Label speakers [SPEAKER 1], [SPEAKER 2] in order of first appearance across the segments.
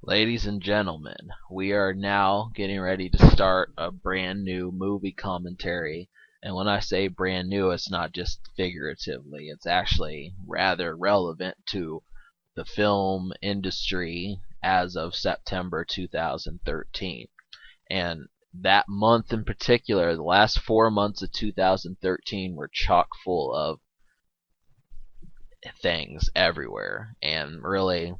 [SPEAKER 1] Ladies and gentlemen, we are now getting ready to start a brand new movie commentary. And when I say brand new, it's not just figuratively, it's actually rather relevant to the film industry as of September 2013. And that month in particular, the last 4 months of 2013 were chock full of things everywhere. And really,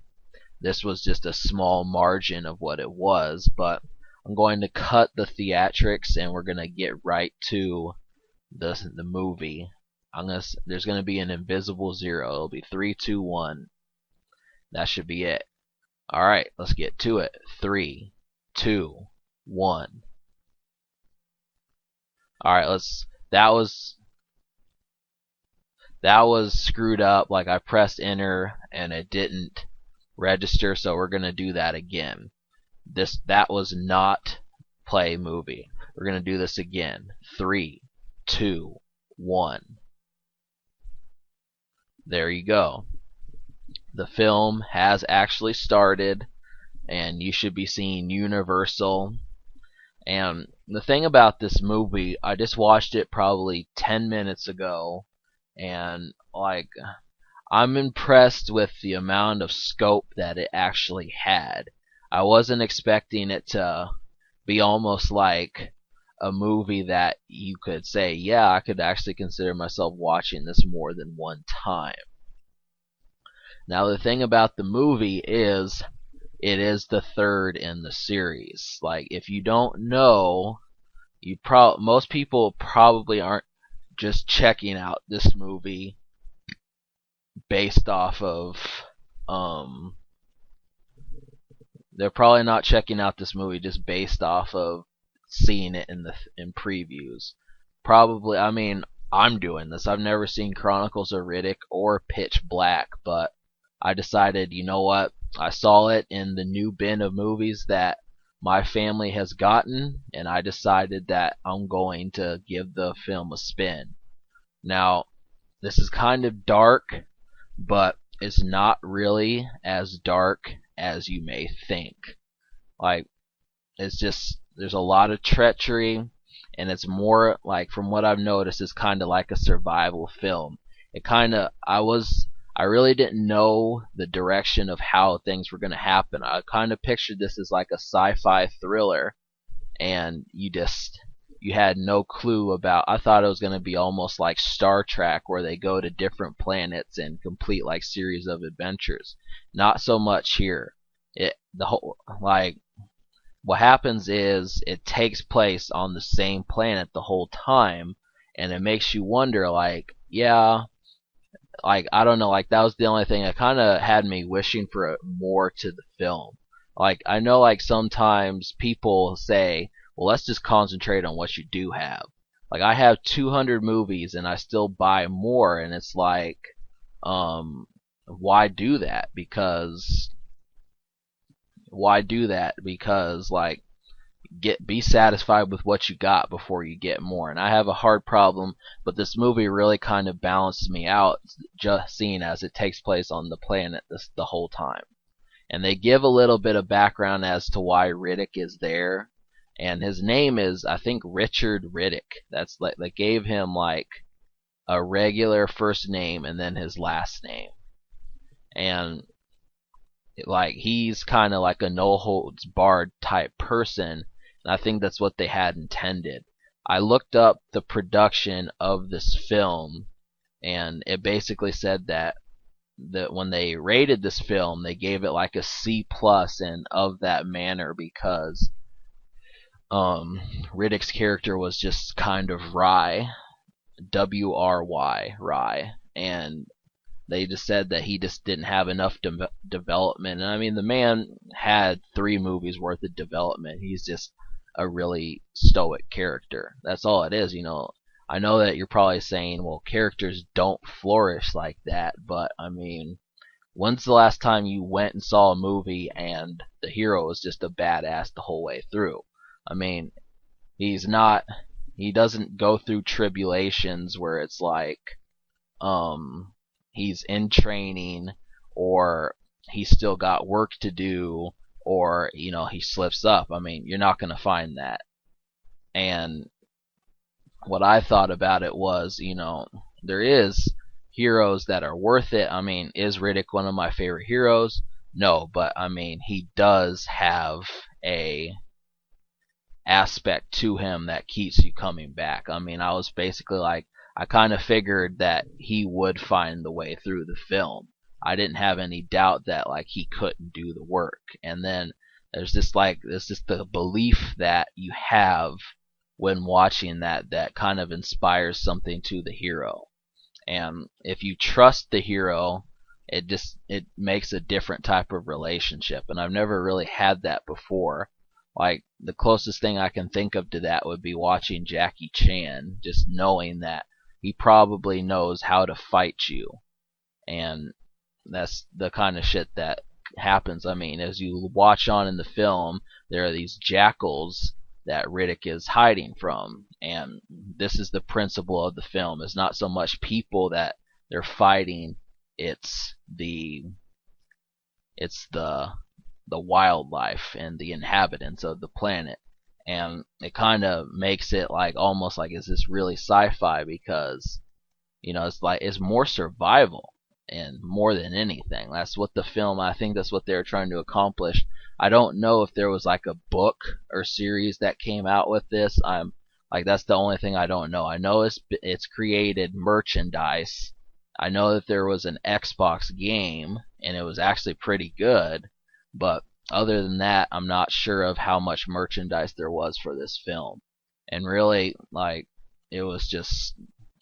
[SPEAKER 1] this was just a small margin of what it was, but I'm going to cut the theatrics and we're going to get right to the movie. There's going to be an invisible zero. It'll be 3, 2, 1. That should be it. All right, let's get to it. 3, 2, 1. All right, that was screwed up. Like I pressed enter and it didn't register, so we're gonna do that again. That was not play movie. We're gonna do this again. 3, 2, 1. There you go. The film has actually started, and you should be seeing Universal. And the thing about this movie, I just watched it probably 10 minutes ago, and I'm impressed with the amount of scope that it actually had. I wasn't expecting it to be almost like a movie that you could say, yeah, I could actually consider myself watching this more than one time. Now, the thing about the movie is, it is the third in the series. Like, if you don't know, most people probably aren't just checking out this movie based off of they're probably not checking out this movie just based off of seeing it in previews. Probably, I mean, I'm doing this. I've never seen Chronicles of Riddick or Pitch Black, but I decided, you know what? I saw it in the new bin of movies that my family has gotten, and I decided that I'm going to give the film a spin. Now, this is kind of dark, but it's not really as dark as you may think. Like, it's just, there's a lot of treachery, and it's more like, from what I've noticed, it's kind of like a survival film. I really didn't know the direction of how things were going to happen. I kind of pictured this as like a sci-fi thriller, and you had no clue about. I thought it was going to be almost like Star Trek, where they go to different planets and complete like series of adventures. Not so much here. What happens is it takes place on the same planet the whole time, and it makes you wonder, like, yeah, like, I don't know, like, that was the only thing that kind of had me wishing for more to the film. Like, I know, like, sometimes people say, well, let's just concentrate on what you do have. Like, I have 200 movies and I still buy more, and it's like, why do that? Because like, be satisfied with what you got before you get more. And I have a hard problem, but this movie really kind of balances me out, just seeing as it takes place on the planet the whole time. And they give a little bit of background as to why Riddick is there, and his name is, I think, Richard Riddick. That's like, they gave him like a regular first name and then his last name, and like, he's kind of like a no holds barred type person. And I think that's what they had intended. I looked up the production of this film, and it basically said that when they rated this film, they gave it like a C plus, and of that manner, because Riddick's character was just kind of wry, wry, and they just said that he just didn't have enough development. And I mean, the man had 3 movies worth of development. He's just a really stoic character. That's all it is, you know. I know that you're probably saying, well, characters don't flourish like that, but I mean, when's the last time you went and saw a movie and the hero was just a badass the whole way through? I mean, he doesn't go through tribulations where it's like, he's in training, or he's still got work to do, or he slips up. I mean, you're not going to find that. And what I thought about it was, there is heroes that are worth it. I mean, is Riddick one of my favorite heroes? No, but I mean, he does have a aspect to him that keeps you coming back. I mean, I was basically like, I kind of figured that he would find the way through the film. I didn't have any doubt that like he couldn't do the work. And then there's just the belief that you have when watching that kind of inspires something to the hero. And if you trust the hero, it makes a different type of relationship. And I've never really had that before. Like, the closest thing I can think of to that would be watching Jackie Chan, just knowing that he probably knows how to fight you. And that's the kind of shit that happens. I mean, as you watch on in the film, there are these jackals that Riddick is hiding from. And this is the principle of the film. It's not so much people that they're fighting, it's the wildlife and the inhabitants of the planet. And it kind of makes it like almost like, is this really sci-fi? Because it's more survival and more than anything. That's what the film, I think that's what they're trying to accomplish. I don't know if there was like a book or series that came out with this. I'm like, that's the only thing I don't know. I know it's created merchandise. I know that there was an Xbox game and it was actually pretty good, but other than that, I'm not sure of how much merchandise there was for this film. And really, like, it was just,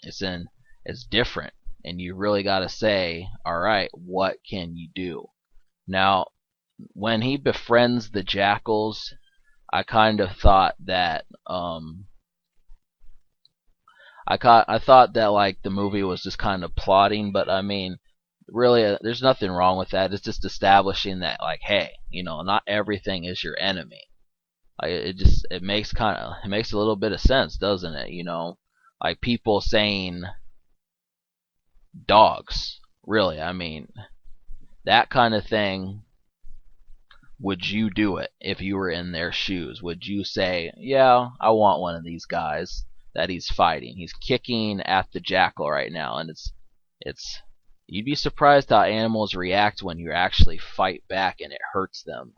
[SPEAKER 1] it's different. And you really got to say, all right, what can you do? Now, when he befriends the jackals, I kind of thought that I thought that like the movie was just kind of plotting, but I mean, really, there's nothing wrong with that. It's just establishing that like, hey, not everything is your enemy. Like, it makes a little bit of sense, doesn't it? Like people saying dogs. Really, I mean, that kind of thing. Would you do it if you were in their shoes? Would you say, yeah, I want one of these guys that he's fighting? He's kicking at the jackal right now, and it's you'd be surprised how animals react when you actually fight back and it hurts them.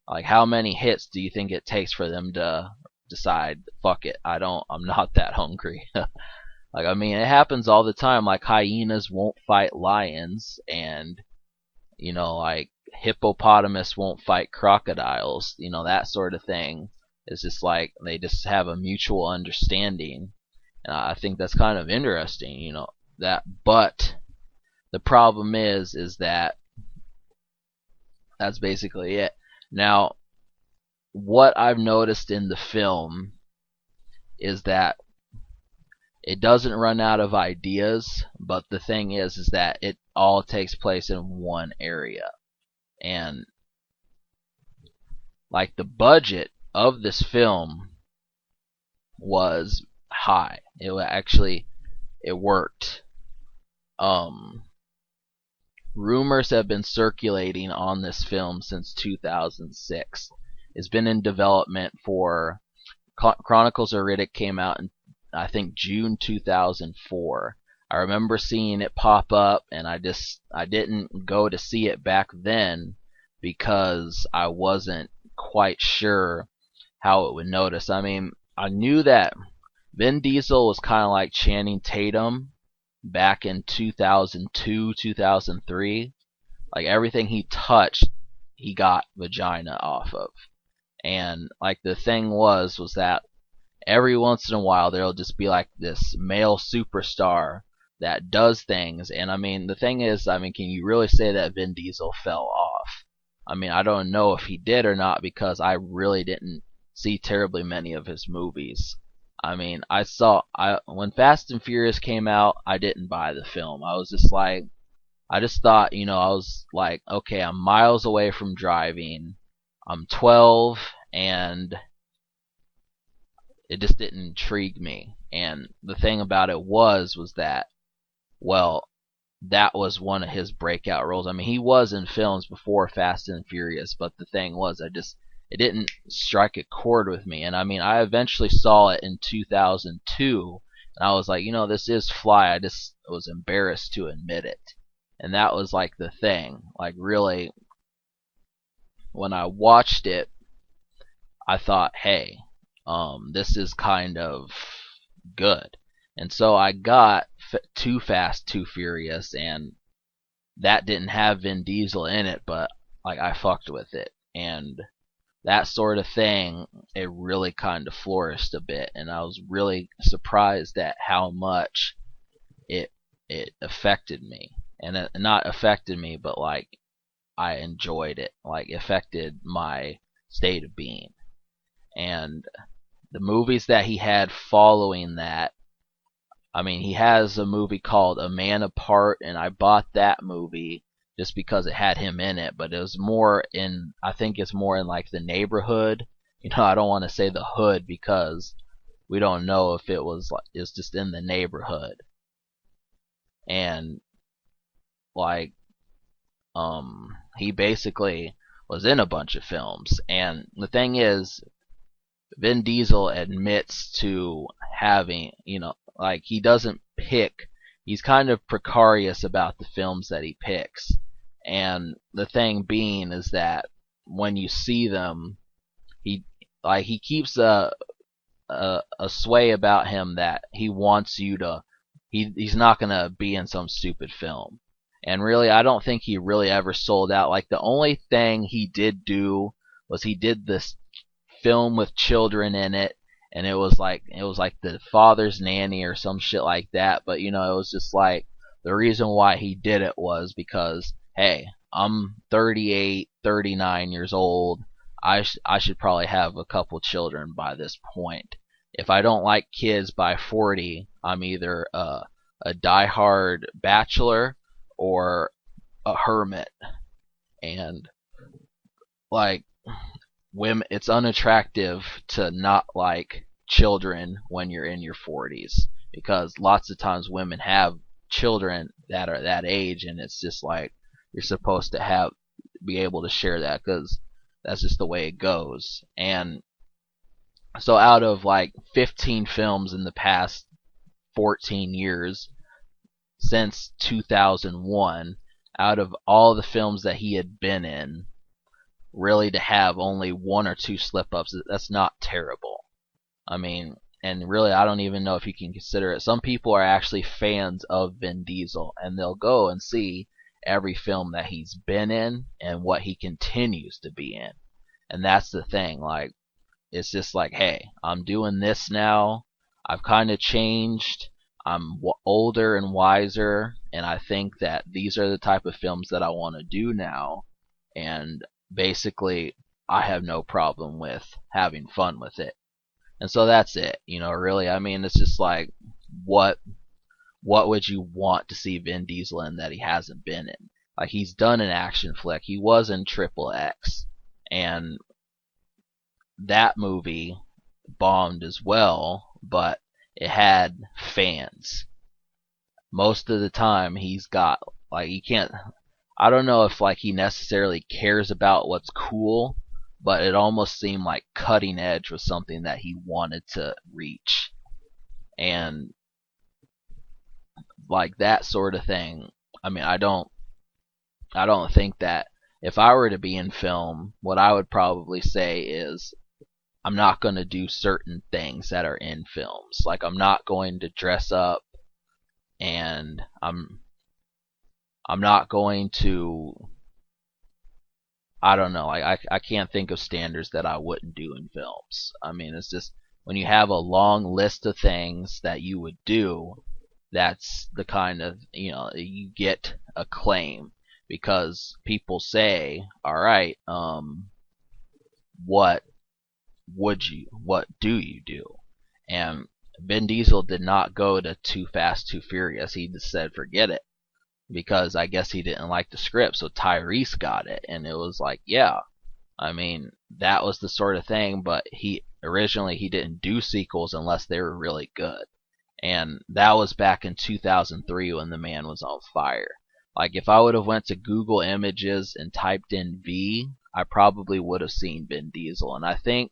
[SPEAKER 1] Like, how many hits do you think it takes for them to decide, fuck it, I'm not that hungry? Like, I mean, it happens all the time. Like, hyenas won't fight lions, and like hippopotamus won't fight crocodiles. That sort of thing. It's just like they just have a mutual understanding, and I think that's kind of interesting. That, but the problem is that that's basically it. Now, what I've noticed in the film is that it doesn't run out of ideas, but the thing is that it all takes place in one area. And like, the budget of this film was high. It worked. Rumors have been circulating on this film since 2006. It's been in development for Chronicles of Riddick came out in, I think, June 2004. I remember seeing it pop up, and I didn't go to see it back then because I wasn't quite sure how it would notice. I mean, I knew that Vin Diesel was kind of like Channing Tatum back in 2002, 2003. Like, everything he touched, he got vagina off of. And like, the thing was that every once in a while there'll just be like this male superstar that does things. And I mean, the thing is, I mean, can you really say that Vin Diesel fell off? I mean, I don't know if he did or not, because I really didn't see terribly many of his movies. I mean, when Fast and Furious came out, I didn't buy the film. I just thought, I was like, okay, I'm miles away from driving. I'm 12, and it just didn't intrigue me. And the thing about it was that, well, that was one of his breakout roles. I mean, he was in films before Fast and Furious, but the thing was, it didn't strike a chord with me. And I mean, I eventually saw it in 2002, and I was like, this is fly. I just was embarrassed to admit it. And that was like the thing. Like, really, when I watched it, I thought, hey, this is kind of good. And so I got Too Fast, Too Furious, and that didn't have Vin Diesel in it, but like I fucked with it. And that sort of thing, it really kind of flourished a bit, and I was really surprised at how much it it affected me. And it not affected me, but like I enjoyed it, like affected my state of being. And the movies that he had following that, I mean, he has a movie called A Man Apart, and I bought that movie just because it had him in it, but it was more in, I think it's more in like the neighborhood. I don't want to say the hood because we don't know if it was like, it's just in the neighborhood. And like, he basically was in a bunch of films. And the thing is, Vin Diesel admits to having, like he doesn't pick. He's kind of precarious about the films that he picks. And the thing being is that when you see them, he keeps a sway about him that he wants you to. He's not gonna be in some stupid film. And really, I don't think he really ever sold out. Like the only thing he did do was he did this film with children in it, and it was like the father's nanny or some shit like that. But it was just like the reason why he did it was because, hey, I'm 38, 39 years old. I should probably have a couple children by this point. If I don't like kids by 40, I'm either a diehard bachelor or a hermit. And like, women, it's unattractive to not like children when you're in your 40s, because lots of times women have children that are that age, and it's just like you're supposed to be able to share that because that's just the way it goes. And so out of like 15 films in the past 14 years since 2001, out of all the films that he had been in, really to have only one or two slip ups, that's not terrible. I mean, and really, I don't even know if you can consider it. Some people are actually fans of Vin Diesel, and they'll go and see every film that he's been in and what he continues to be in. And that's the thing. Like, it's just like, hey, I'm doing this now. I've kind of changed. I'm older and wiser, and I think that these are the type of films that I want to do now. And basically, I have no problem with having fun with it. And so that's it. Really, I mean, it's just like, what would you want to see Vin Diesel in that he hasn't been in? Like, he's done an action flick. He was in Triple X, and that movie bombed as well, but it had fans. Most of the time, he's got, like, he can't, I don't know if like he necessarily cares about what's cool, but it almost seemed like cutting edge was something that he wanted to reach. And like that sort of thing. I mean, I don't think that if I were to be in film, what I would probably say is I'm not going to do certain things that are in films. Like, I'm not going to dress up, and I'm not going to, I don't know. I can't think of standards that I wouldn't do in films. I mean, it's just when you have a long list of things that you would do, that's the kind of, you get acclaim because people say, all right, what what do you do? And Vin Diesel did not go to Too Fast, Too Furious. He just said, forget it, because I guess he didn't like the script. So Tyrese got it, and it was like, yeah, I mean, that was the sort of thing. But he originally he didn't do sequels unless they were really good, and that was back in 2003 when the man was on fire. Like if I would have went to Google Images and typed in V, I probably would have seen Vin Diesel. And I think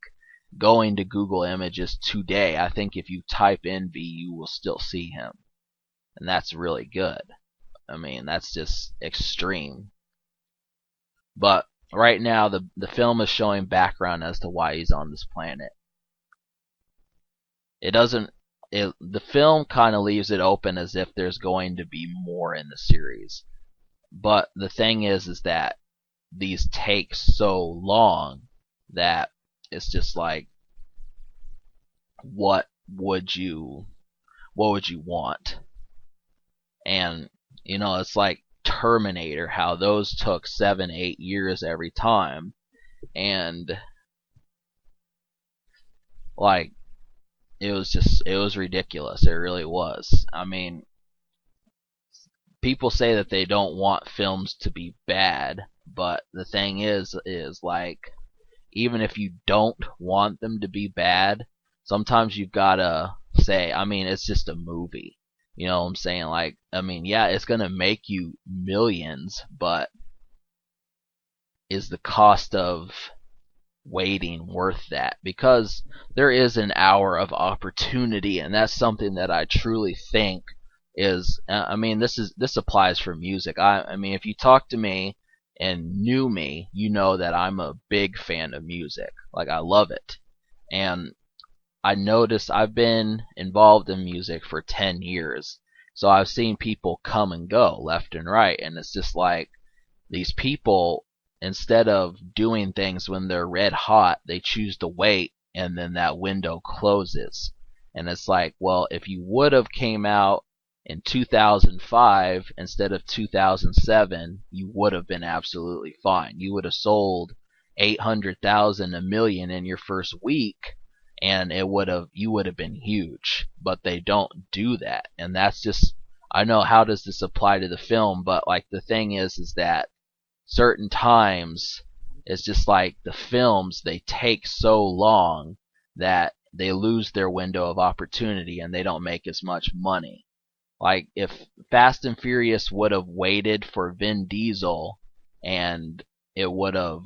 [SPEAKER 1] going to Google Images today, I think if you type in V, you will still see him. And that's really good. I mean, that's just extreme. But right now, the film is showing background as to why he's on this planet. It doesn't. The film kind of leaves it open as if there's going to be more in the series. But the thing is that these take so long that it's just like, what would you want? And it's like Terminator, how those took 7-8 years every time, and like it was ridiculous. It really was. I mean, people say that they don't want films to be bad, but the thing is like, even if you don't want them to be bad, sometimes you've gotta say, I mean, it's just a movie. You know what I'm saying? Like, I mean, yeah, it's gonna make you millions, but is the cost of waiting worth that? Because there is an hour of opportunity, and that's something that I truly think is. I mean, this applies for music. I mean, if you talk to me and knew me, you know that I'm a big fan of music. Like, I love it, and I noticed I've been involved in music for 10 years. So I've seen people come and go left and right. And it's just like, these people, instead of doing things when they're red hot, they choose to wait, and then that window closes. And it's like, well, if you would have came out in 2005 instead of 2007, you would have been absolutely fine. You would have sold 800,000, a million in your first week, and you would have been huge. But they don't do that, and that's just, I know, how does this apply to the film? But like, the thing is that certain times it's just like the films, they take so long that they lose their window of opportunity and they don't make as much money. Like, if Fast and Furious would have waited for Vin Diesel, and it would have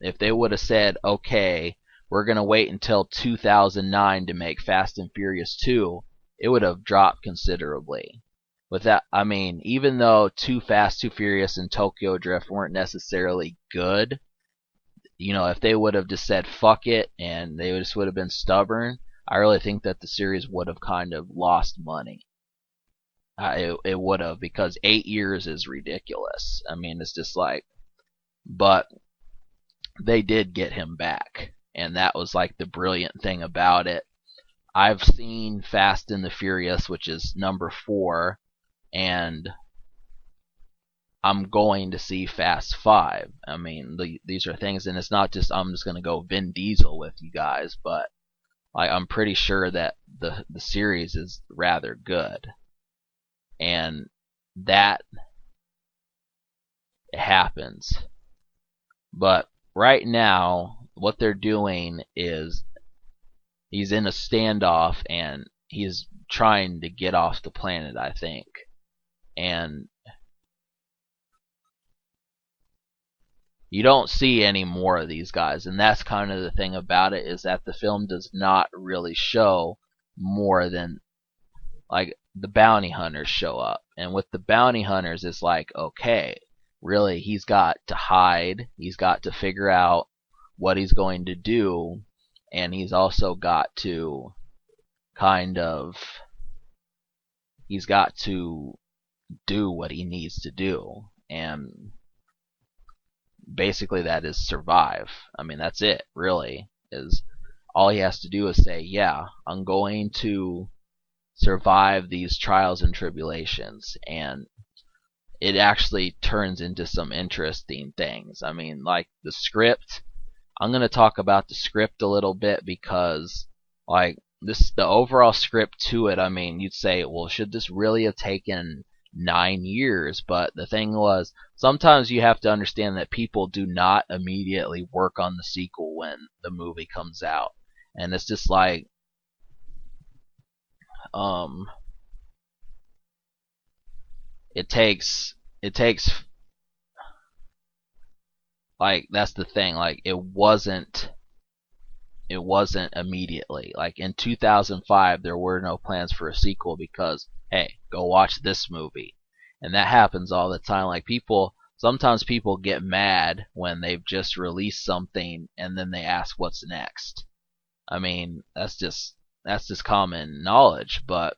[SPEAKER 1] if they would have said, okay, we're going to wait until 2009 to make Fast and Furious 2, it would have dropped considerably. With that, I mean, even though Too Fast, Too Furious, and Tokyo Drift weren't necessarily good, if they would have just said fuck it and they just would have been stubborn, I really think that the series would have kind of lost money. It would have, because 8 years is ridiculous. I mean, it's just like, but they did get him back, and that was like the brilliant thing about it. I've seen Fast and the Furious, which is number 4, and I'm going to see Fast 5. I mean, these are things, and it's not just I'm just going to go Vin Diesel with you guys, but like, I'm pretty sure that the series is rather good, and that happens. But right now, what they're doing is he's in a standoff, and he's trying to get off the planet, I think. And you don't see any more of these guys, and that's kind of the thing about it, is that the film does not really show more than, like, the bounty hunters show up. And with the bounty hunters, it's like, okay, really, he's got to hide, he's got to figure out what he's going to do, and he's also got to he's got to do what he needs to do, and basically that is survive. I mean, that's it, really, is all he has to do is say, yeah, I'm going to survive these trials and tribulations, and it actually turns into some interesting things. I mean, like the script, I'm going to talk about the script a little bit, because like the overall script to it, I mean, you'd say, well, should this really have taken 9 years? But the thing was, sometimes you have to understand that people do not immediately work on the sequel when the movie comes out. And it's just like, um it takes like that's the thing, like it wasn't immediately. Like in 2005 there were no plans for a sequel because hey, go watch this movie. And that happens all the time. Like sometimes people get mad when they've just released something and then they ask what's next. I mean, that's just common knowledge, but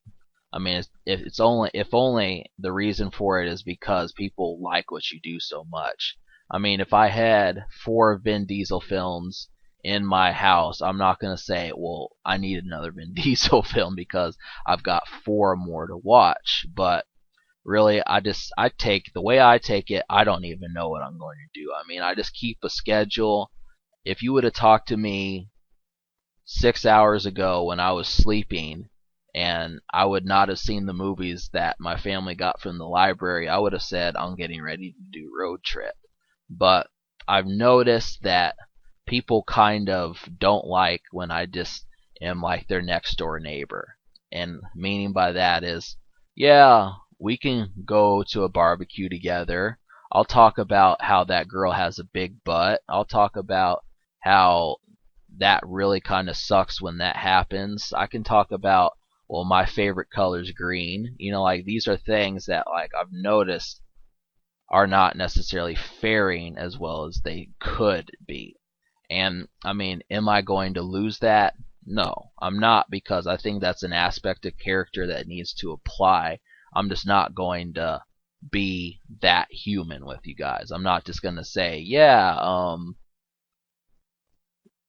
[SPEAKER 1] I mean, if only the reason for it is because people like what you do so much. I mean, if I had 4 Vin Diesel films in my house, I'm not gonna say, well, I need another Vin Diesel film because I've got 4 more to watch. But really, I take the way I take it. I don't even know what I'm going to do. I mean, I just keep a schedule. If you would have talked to me 6 hours ago when I was sleeping, and I would not have seen the movies that my family got from the library, I would have said I'm getting ready to do Road Trip. But I've noticed that people kind of don't like when I just am like their next door neighbor. And meaning by that is, yeah, we can go to a barbecue together. I'll talk about how that girl has a big butt. I'll talk about how that really kind of sucks when that happens. I can talk about, well, my favorite color's green. Like these are things that like I've noticed are not necessarily faring as well as they could be. And I mean, am I going to lose that? No, I'm not, because I think that's an aspect of character that needs to apply. I'm just not going to be that human with you guys. I'm not just going to say, yeah,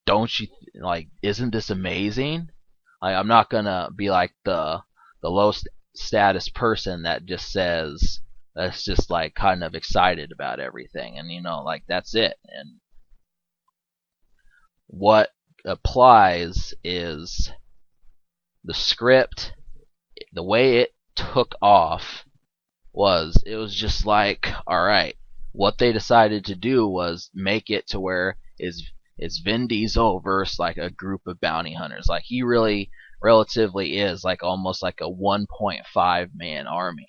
[SPEAKER 1] don't you like, isn't this amazing? Like, I'm not gonna be like the low status person that just says, that's just like kind of excited about everything, and like that's it. And what applies is the script. The way it took off it was just like, all right, what they decided to do was make it to where is Vin Diesel versus like a group of bounty hunters. Like he really relatively is like almost like a 1.5 man army,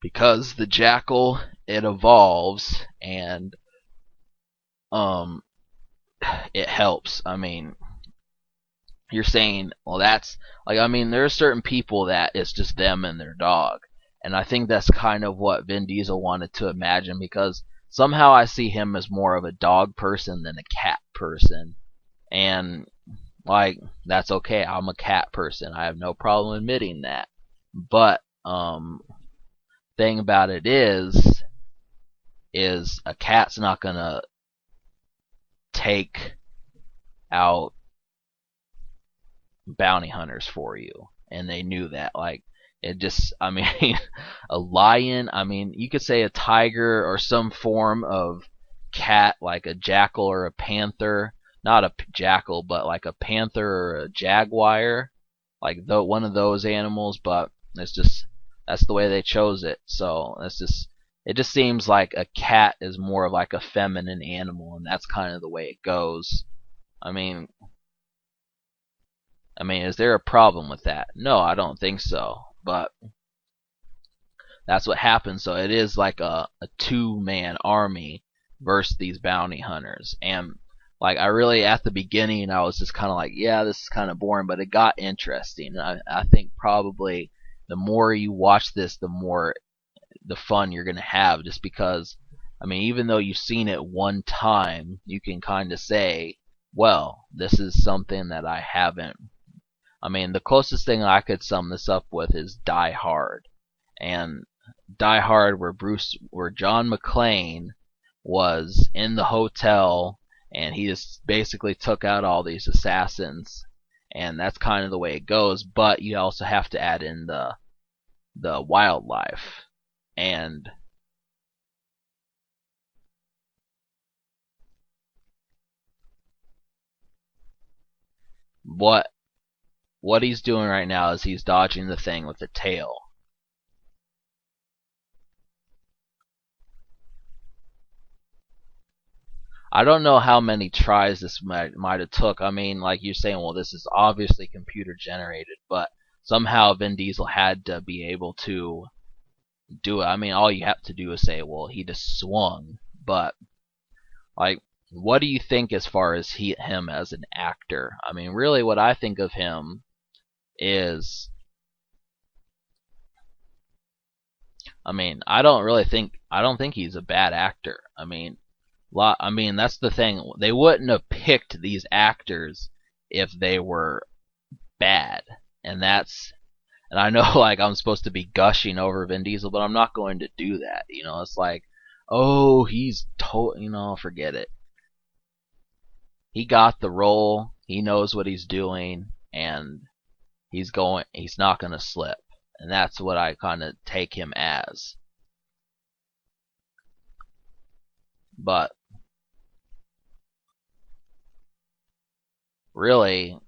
[SPEAKER 1] because the jackal, it evolves, and um it helps. I mean, you're saying, well, that's like, I mean, there are certain people that it's just them and their dog. And I think that's kind of what Vin Diesel wanted to imagine, because somehow I see him as more of a dog person than a cat person. And like, that's okay. I'm a cat person. I have no problem admitting that. But thing about it is a cat's not gonna take out bounty hunters for you, and they knew that. Like, it just, I mean, a lion, I mean, you could say a tiger or some form of cat, like a jackal or a panther. Not a jackal, but like a panther or a jaguar, like one of those animals. But it's just, that's the way they chose it. So that's just, it just seems like a cat is more of like a feminine animal, and that's kind of the way it goes. I mean, is there a problem with that? No, I don't think so. But that's what happens. So it is like a 2 man army versus these bounty hunters. And like, I really, at the beginning, I was just kind of like, yeah, this is kind of boring, but it got interesting. And I think probably the more you watch this, the more the fun you're gonna have, just because, I mean, even though you've seen it one time, you can kind of say, well, this is something that I haven't. I mean, the closest thing I could sum this up with is Die Hard. And Die Hard, where John McClane was in the hotel, and he just basically took out all these assassins, and that's kind of the way it goes. But you also have to add in the wildlife. And what he's doing right now is he's dodging the thing with the tail. I don't know how many tries this might have took. I mean, like you're saying, well, this is obviously computer generated, but somehow Vin Diesel had to be able to do it. I mean, all you have to do is say, well, he just swung. But like, what do you think as far as him as an actor? I mean, really, what I think of him is, I mean, I don't think he's a bad actor. I mean, that's the thing. They wouldn't have picked these actors if they were bad, and and I know like I'm supposed to be gushing over Vin Diesel, but I'm not going to do that. You know, it's like, oh, forget it. He got the role. He knows what he's doing, and he's not going to slip. And that's what I kind of take him as. But really,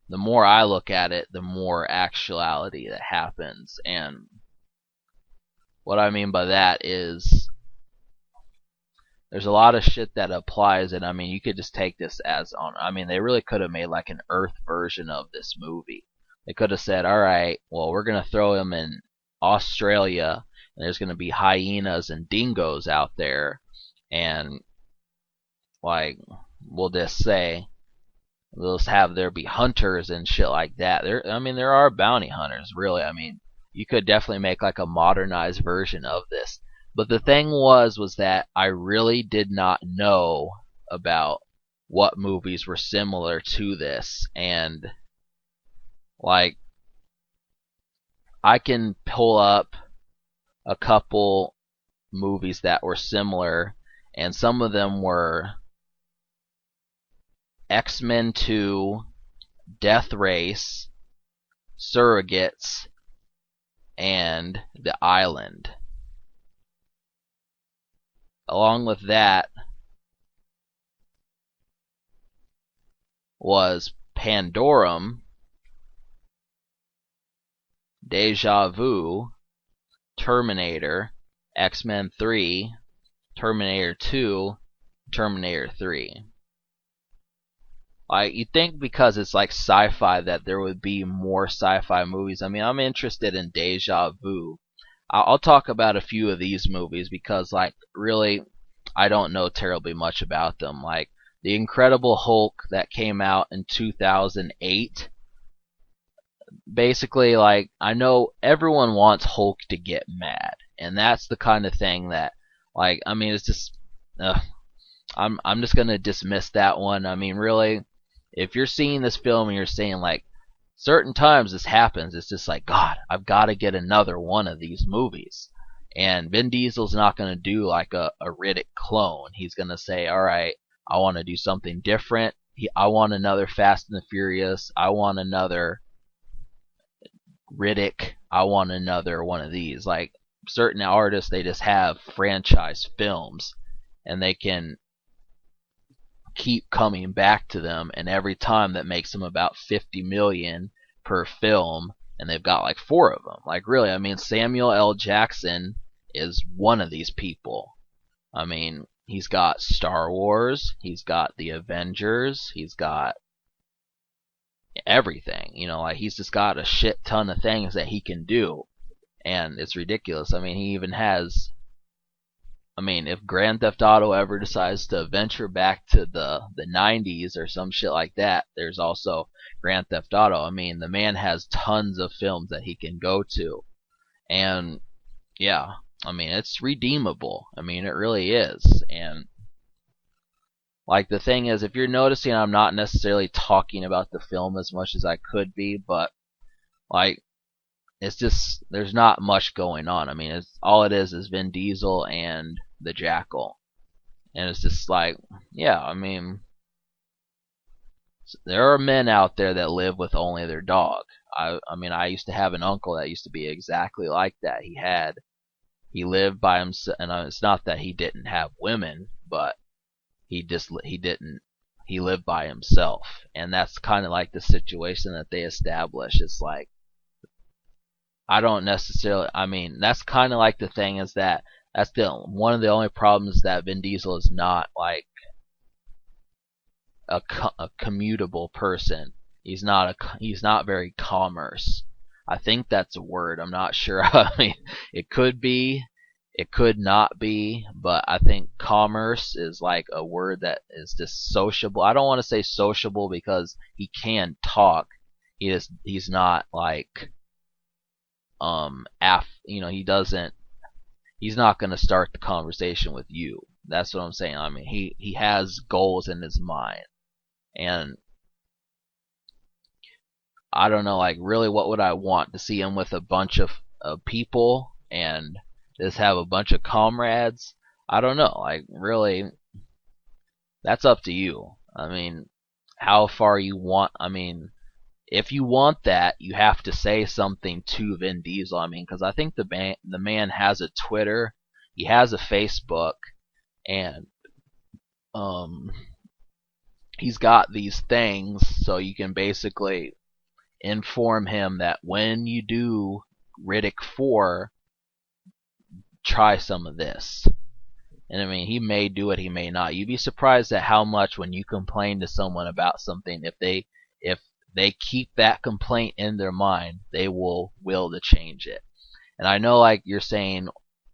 [SPEAKER 1] the more I look at it, the more actuality that happens. And what I mean by that is there's a lot of shit that applies, and I mean, you could just take this as on. I mean, they really could have made like an Earth version of this movie. They could have said, all right, well, we're going to throw him in Australia, and there's going to be hyenas and dingoes out there, and like, we'll just say, they'll just have there be hunters and shit like that. There are bounty hunters, really. I mean, you could definitely make like a modernized version of this. But the thing was that I really did not know about what movies were similar to this, and like, I can pull up a couple movies that were similar, and some of them were X-Men 2, Death Race, Surrogates, and The Island. Along with that was Pandorum, Deja Vu, Terminator, X-Men 3, Terminator 2, Terminator 3. Like, you'd think because it's like sci-fi that there would be more sci-fi movies. I mean, I'm interested in Deja Vu. I'll talk about a few of these movies because, like, really, I don't know terribly much about them. Like, The Incredible Hulk that came out in 2008. Basically, like, I know everyone wants Hulk to get mad, and that's the kind of thing that, like, I mean, it's just, I'm just gonna dismiss that one. I mean, really, if you're seeing this film and you're saying like, certain times this happens, it's just like, God, I've got to get another one of these movies. And Vin Diesel's not gonna do like a Riddick clone. He's gonna say, all right, I want to do something different. I want another Fast and the Furious. I want another Riddick. I want another one of these. Like, certain artists, they just have franchise films, and they can keep coming back to them, and every time that makes them about 50 million per film, and they've got like 4 of them. Like, really, I mean, Samuel L. Jackson is one of these people. I mean, he's got Star Wars, he's got the Avengers, he's got everything. You know, like, he's just got a shit ton of things that he can do, and it's ridiculous. I mean, he even has, I mean, if Grand Theft Auto ever decides to venture back to the 90s or some shit like that, there's also Grand Theft Auto. I mean, the man has tons of films that he can go to. And yeah, I mean, it's redeemable. I mean, it really is. And like, the thing is, if you're noticing, I'm not necessarily talking about the film as much as I could be, but like, it's just, there's not much going on. I mean, it's all it is Vin Diesel and the Jackal, and it's just like, yeah, I mean, there are men out there that live with only their dog. I mean, I used to have an uncle that used to be exactly like that. He lived by himself, and it's not that he didn't have women, but he lived by himself, and that's kind of like the situation that they establish. It's like, I don't necessarily, I mean, that's kind of like the thing is that that's one of the only problems, that Vin Diesel is not like a commutable person. he's not very commerce. I think that's a word. I'm not sure. I mean, it could be, it could not be, but I think commerce is like a word that is just sociable. I don't want to say sociable because he can talk. He's not like he doesn't, he's not going to start the conversation with you. That's what I'm saying. I mean, he has goals in his mind, and I don't know, like, really, what would I want to see him with a bunch of people and just have a bunch of comrades? I don't know, like, really, that's up to you. I mean, how far you want. I mean, if you want that, you have to say something to Vin Diesel. I mean, because I think the man has a Twitter, he has a Facebook, and um, he's got these things, so you can basically inform him that when you do Riddick 4, try some of this. And I mean, he may do it, he may not. You'd be surprised at how much when you complain to someone about something, if they keep that complaint in their mind, they will to change it. And I know, like, you're saying,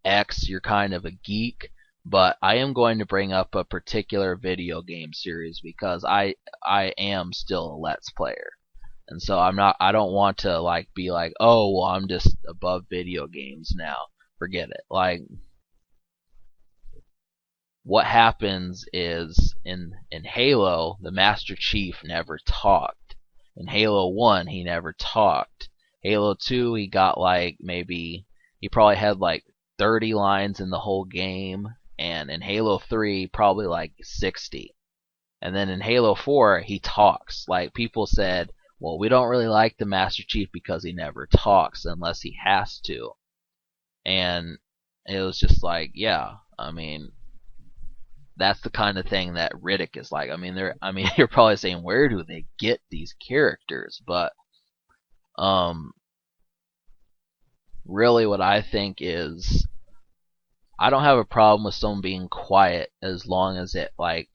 [SPEAKER 1] X, you're kind of a geek, but I am going to bring up a particular video game series because I am still a Let's Player. And so I don't want to like be like, oh, well, I'm just above video games now. Forget it. Like, what happens is in Halo, the Master Chief never talked. In Halo 1, he never talked. Halo 2, he got like he probably had like 30 lines in the whole game, and in Halo 3, probably like 60. And then in Halo 4, he talks. Like, people said, well, we don't really like the Master Chief because he never talks unless he has to. And it was just like, yeah, I mean, that's the kind of thing that Riddick is like. I mean, you're probably saying, where do they get these characters? But really, what I think is, I don't have a problem with someone being quiet as long as it like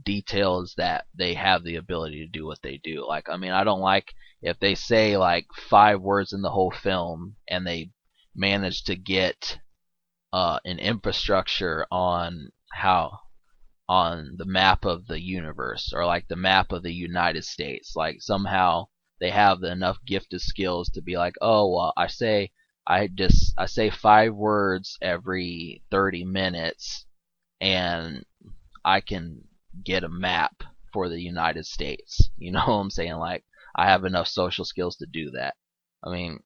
[SPEAKER 1] details that they have the ability to do what they do. Like, I mean, I don't like if they say like 5 words in the whole film and they manage to get an infrastructure on the map of the universe, or like the map of the United States. Like, somehow they have enough gifted skills to be like, oh, well, I say 5 words every 30 minutes and I can get a map for the United States. You know what I'm saying? Like, I have enough social skills to do that. I mean,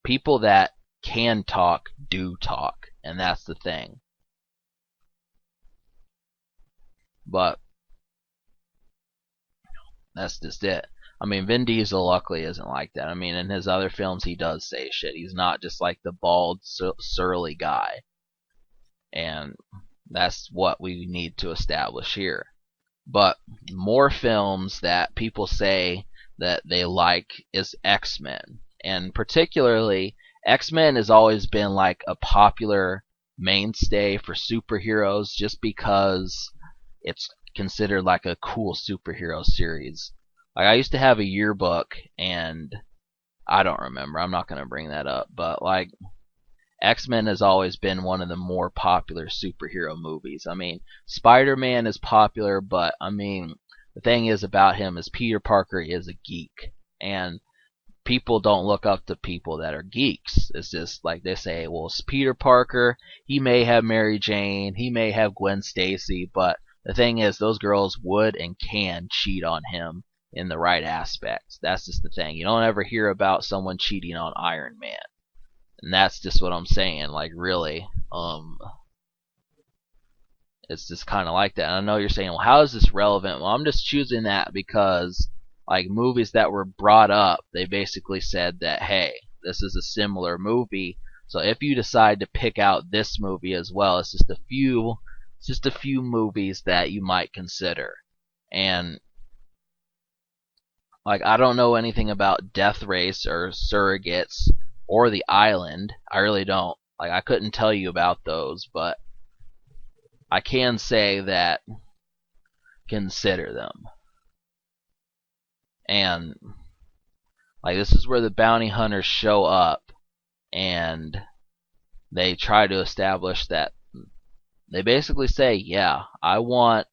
[SPEAKER 1] people that can talk do talk, and that's the thing. But that's just it. I mean, Vin Diesel luckily isn't like that. I mean, in his other films, he does say shit. He's not just like the bald, surly guy. And that's what we need to establish here. But more films that people say that they like is X-Men. And particularly, X-Men has always been like a popular mainstay for superheroes just because it's considered like a cool superhero series. Like, I used to have a yearbook, and I don't remember. I'm not going to bring that up. But like, X-Men has always been one of the more popular superhero movies. I mean, Spider-Man is popular, but I mean, the thing is about him is Peter Parker is a geek, and people don't look up to people that are geeks. It's just like they say, well, it's Peter Parker, he may have Mary Jane, he may have Gwen Stacy, but the thing is, those girls would and can cheat on him in the right aspects. That's just the thing. You don't ever hear about someone cheating on Iron Man. And that's just what I'm saying. Like, really, it's just kind of like that. And I know you're saying, well, how is this relevant? Well, I'm just choosing that because, like, movies that were brought up, they basically said that, hey, this is a similar movie. So if you decide to pick out this movie as well, it's just a few movies that you might consider. And like, I don't know anything about Death Race or Surrogates or The Island. I really don't. Like, I couldn't tell you about those, but I can say that consider them. And Like, this is where the bounty hunters show up, and they try to establish that they basically say, yeah, I want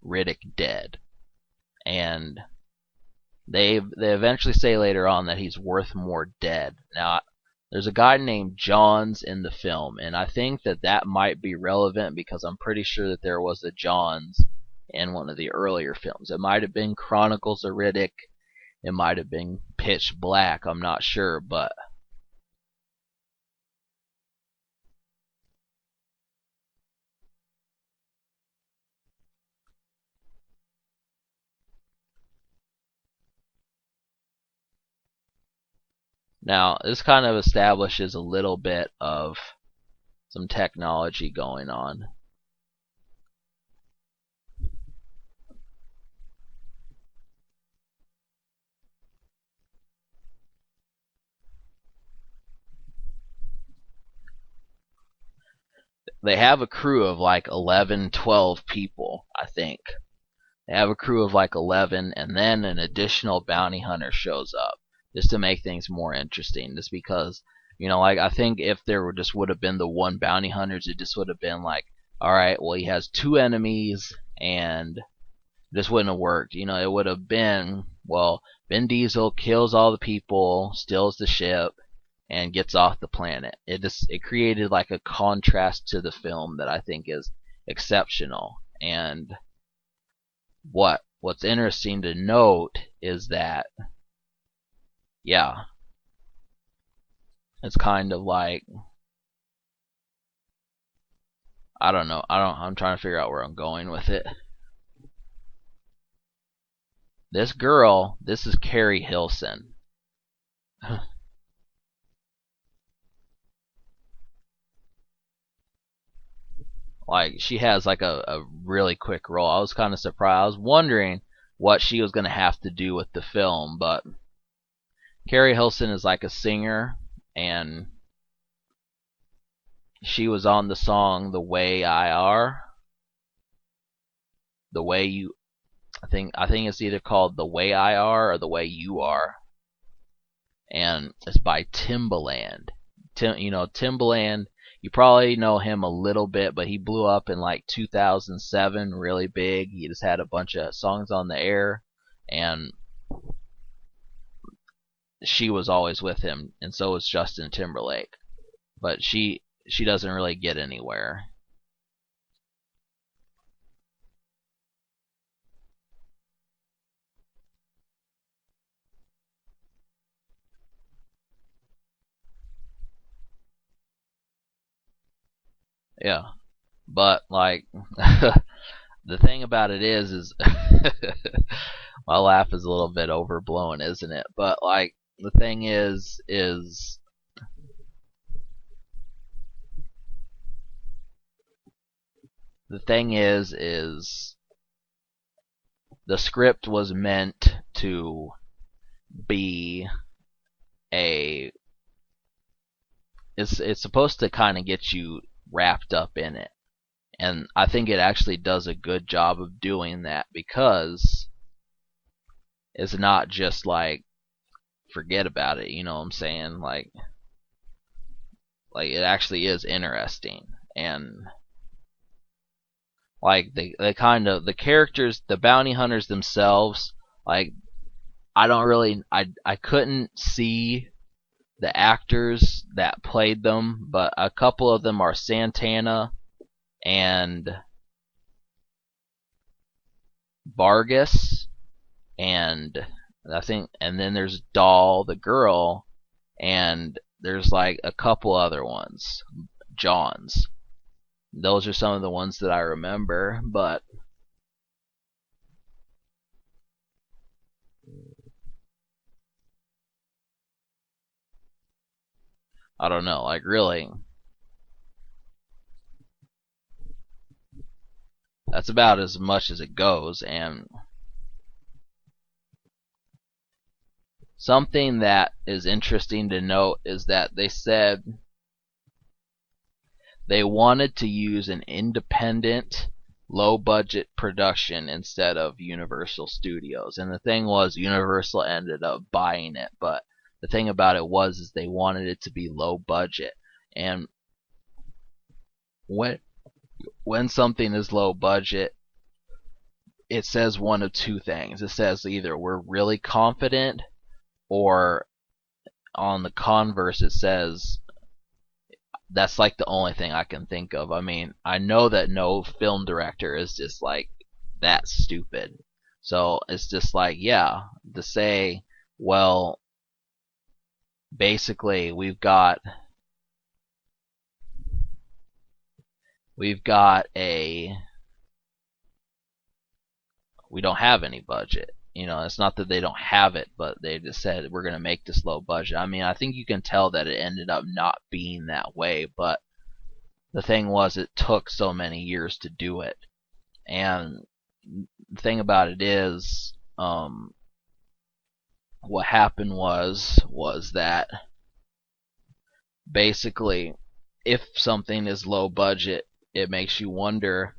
[SPEAKER 1] Riddick dead. And they eventually say later on that he's worth more dead. Now, there's a guy named Johns in the film, and I think that that might be relevant because I'm pretty sure that there was a Johns in one of the earlier films. It might have been Chronicles of Riddick. It might have been Pitch Black. I'm not sure, but now this kind of establishes a little bit of some technology going on. They have a crew of like 11, 12 people, I think. They have a crew of like 11, and then an additional bounty hunter shows up just to make things more interesting. Just because, like, I think if there just would have been the one bounty hunters, it just would have been like, all right, well, he has two enemies, and this wouldn't have worked. It would have been, well, Vin Diesel kills all the people, steals the ship, and gets off the planet. It created like a contrast to the film that I think is exceptional. And what's interesting to note is that, yeah, it's kind of like, I don't know. I'm trying to figure out where I'm going with it. This girl, this is Carrie Hilson. Like, she has like a really quick role. I was kind of surprised. I was wondering what she was going to have to do with the film, but Carrie Hilson is like a singer, and she was on the song "The Way I Are." The way you, I think it's either called "The Way I Are" or "The Way You Are," and it's by Timbaland. Timbaland. You probably know him a little bit, but he blew up in like 2007, really big. He just had a bunch of songs on the air, and she was always with him, and so was Justin Timberlake. But she doesn't really get anywhere. Yeah, but like the thing about it is my laugh is a little bit overblown, isn't it? But like the thing is the thing is the script was meant to be a it's supposed to kind of get you wrapped up in it. And I think it actually does a good job of doing that because it's not just like forget about it, you know what I'm saying? Like it actually is interesting. And like they kind of the characters, the bounty hunters themselves, like I couldn't see the actors that played them, but a couple of them are Santana and Vargas, and and then there's Doll, the girl, and there's like a couple other ones, Johns. Those are some of the ones that I remember, but I don't know. Like really, that's about as much as it goes. And something that is interesting to note is that they said they wanted to use an independent low budget production instead of Universal Studios. And the thing was, Universal ended up buying it, but the thing about it was is they wanted it to be low budget. And when when something is low budget, it says one of two things. It says either we're really confident, or on the converse, it says that's like the only thing I can think of. I mean, I know that no film director is just like that stupid. So it's just like, yeah, to say, well, basically we've got a we don't have any budget. It's not that they don't have it, but they just said we're going to make this low budget. I mean, I think you can tell that it ended up not being that way, but the thing was, it took so many years to do it. And the thing about it is, what happened was that basically, if something is low budget, it makes you wonder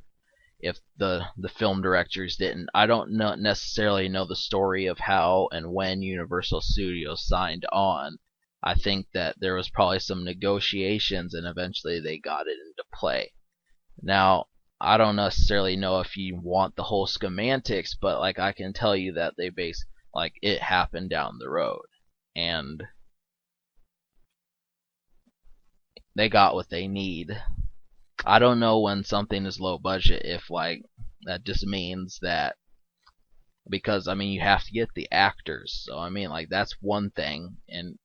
[SPEAKER 1] if the film directors didn't. I don't necessarily know the story of how and when Universal Studios signed on. I think that there was probably some negotiations, and eventually they got it into play. Now, I don't necessarily know if you want the whole schematics, but like I can tell you that they base like it happened down the road, and they got what they need. I don't know when something is low budget if like that just means that, because I mean you have to get the actors. So I mean like that's one thing, and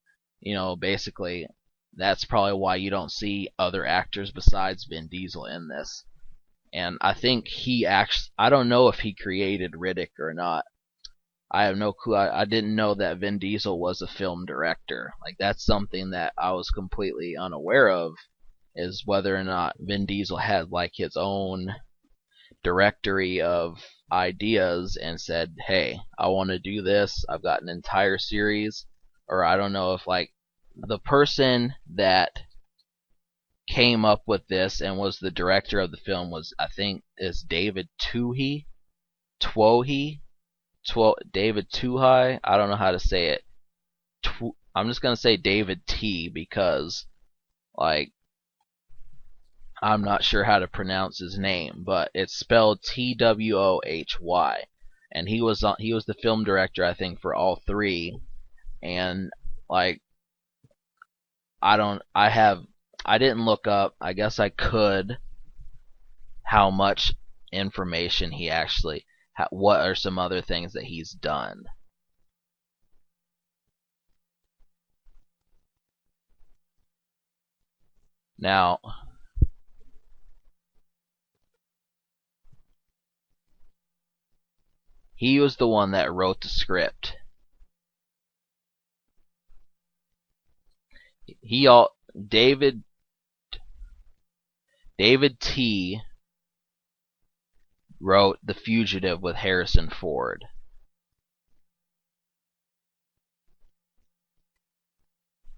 [SPEAKER 1] basically that's probably why you don't see other actors besides Vin Diesel in this. And I think I don't know if he created Riddick or not. I have no clue. I didn't know that Vin Diesel was a film director. Like that's something that I was completely unaware of, is whether or not Vin Diesel had like his own directory of ideas and said, "Hey, I want to do this. I've got an entire series." Or I don't know if like the person that came up with this and was the director of the film was, I think, is David Twohy, Twohy, David Twohy. I don't know how to say it. I'm just gonna say David T because like I'm not sure how to pronounce his name, but it's spelled Twohy, and he was the film director, I think, for all three. And like I didn't look up. I guess I could, how much information he actually what are some other things that he's done. Now, he was the one that wrote the script. He all David T wrote The Fugitive with Harrison Ford.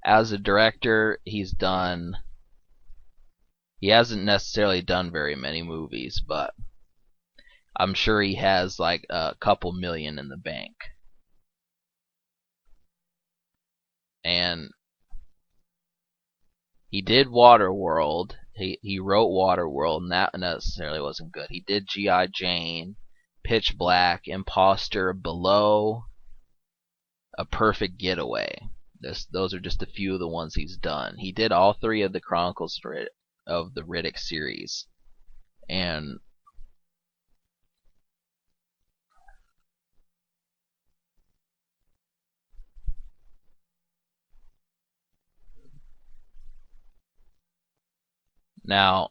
[SPEAKER 1] As a director, he hasn't necessarily done very many movies, but I'm sure he has like a couple million in the bank. And he did Waterworld. He wrote Waterworld, and that necessarily wasn't good. He did G.I. Jane, Pitch Black, Imposter, Below, A Perfect Getaway. Those are just a few of the ones he's done. He did all three of the Chronicles of the Riddick series. And now,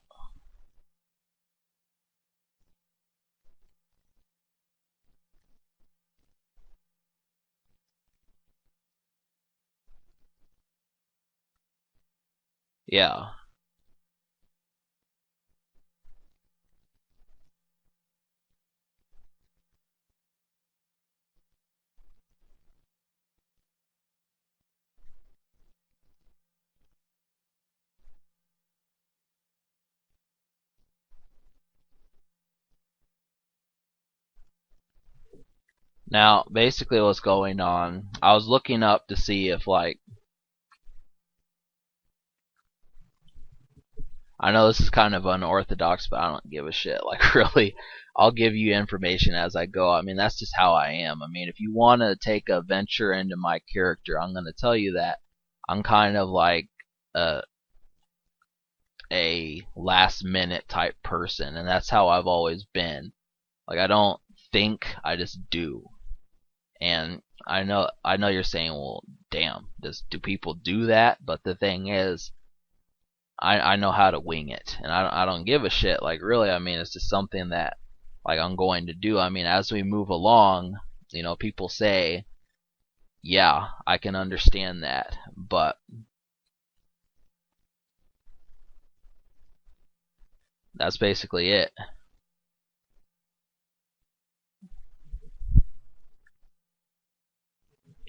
[SPEAKER 1] yeah. Now, basically, what's going on? I was looking up to see if I know this is kind of unorthodox, but I don't give a shit. Like, really, I'll give you information as I go. I mean, that's just how I am. I mean, if you want to take a venture into my character, I'm going to tell you that I'm kind of like a, a last minute type person, and that's how I've always been. Like, I don't think, I just do. And I know you're saying, well, damn, do people do that? But the thing is, I know how to wing it, and I don't give a shit. Like, really, I mean, it's just something that like I'm going to do. I mean, as we move along, people say, yeah, I can understand that, but that's basically it.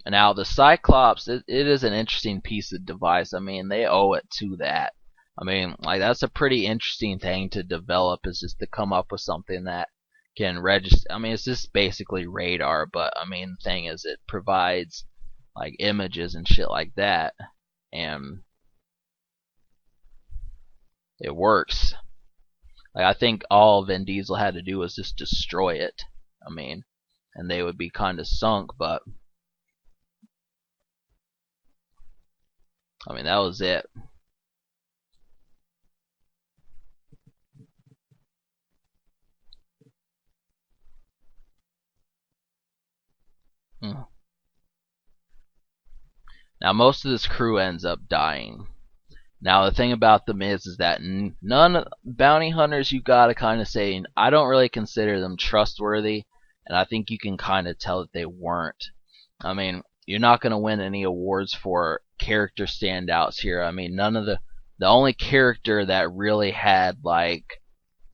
[SPEAKER 1] Now, the Cyclops, it is an interesting piece of device. I mean, they owe it to that. I mean, like, that's a pretty interesting thing to develop, is just to come up with something that can register. I mean, it's just basically radar, but I mean, the thing is, it provides like images and shit like that, and it works. Like, I think all Vin Diesel had to do was just destroy it. I mean, and they would be kind of sunk, but I mean, that was it. Hmm. Now, most of this crew ends up dying. Now, the thing about them is that none bounty hunters, you gotta kind of say, I don't really consider them trustworthy, and I think you can kind of tell that they weren't. I mean, you're not gonna win any awards for character standouts here. I mean, none of the only character that really had like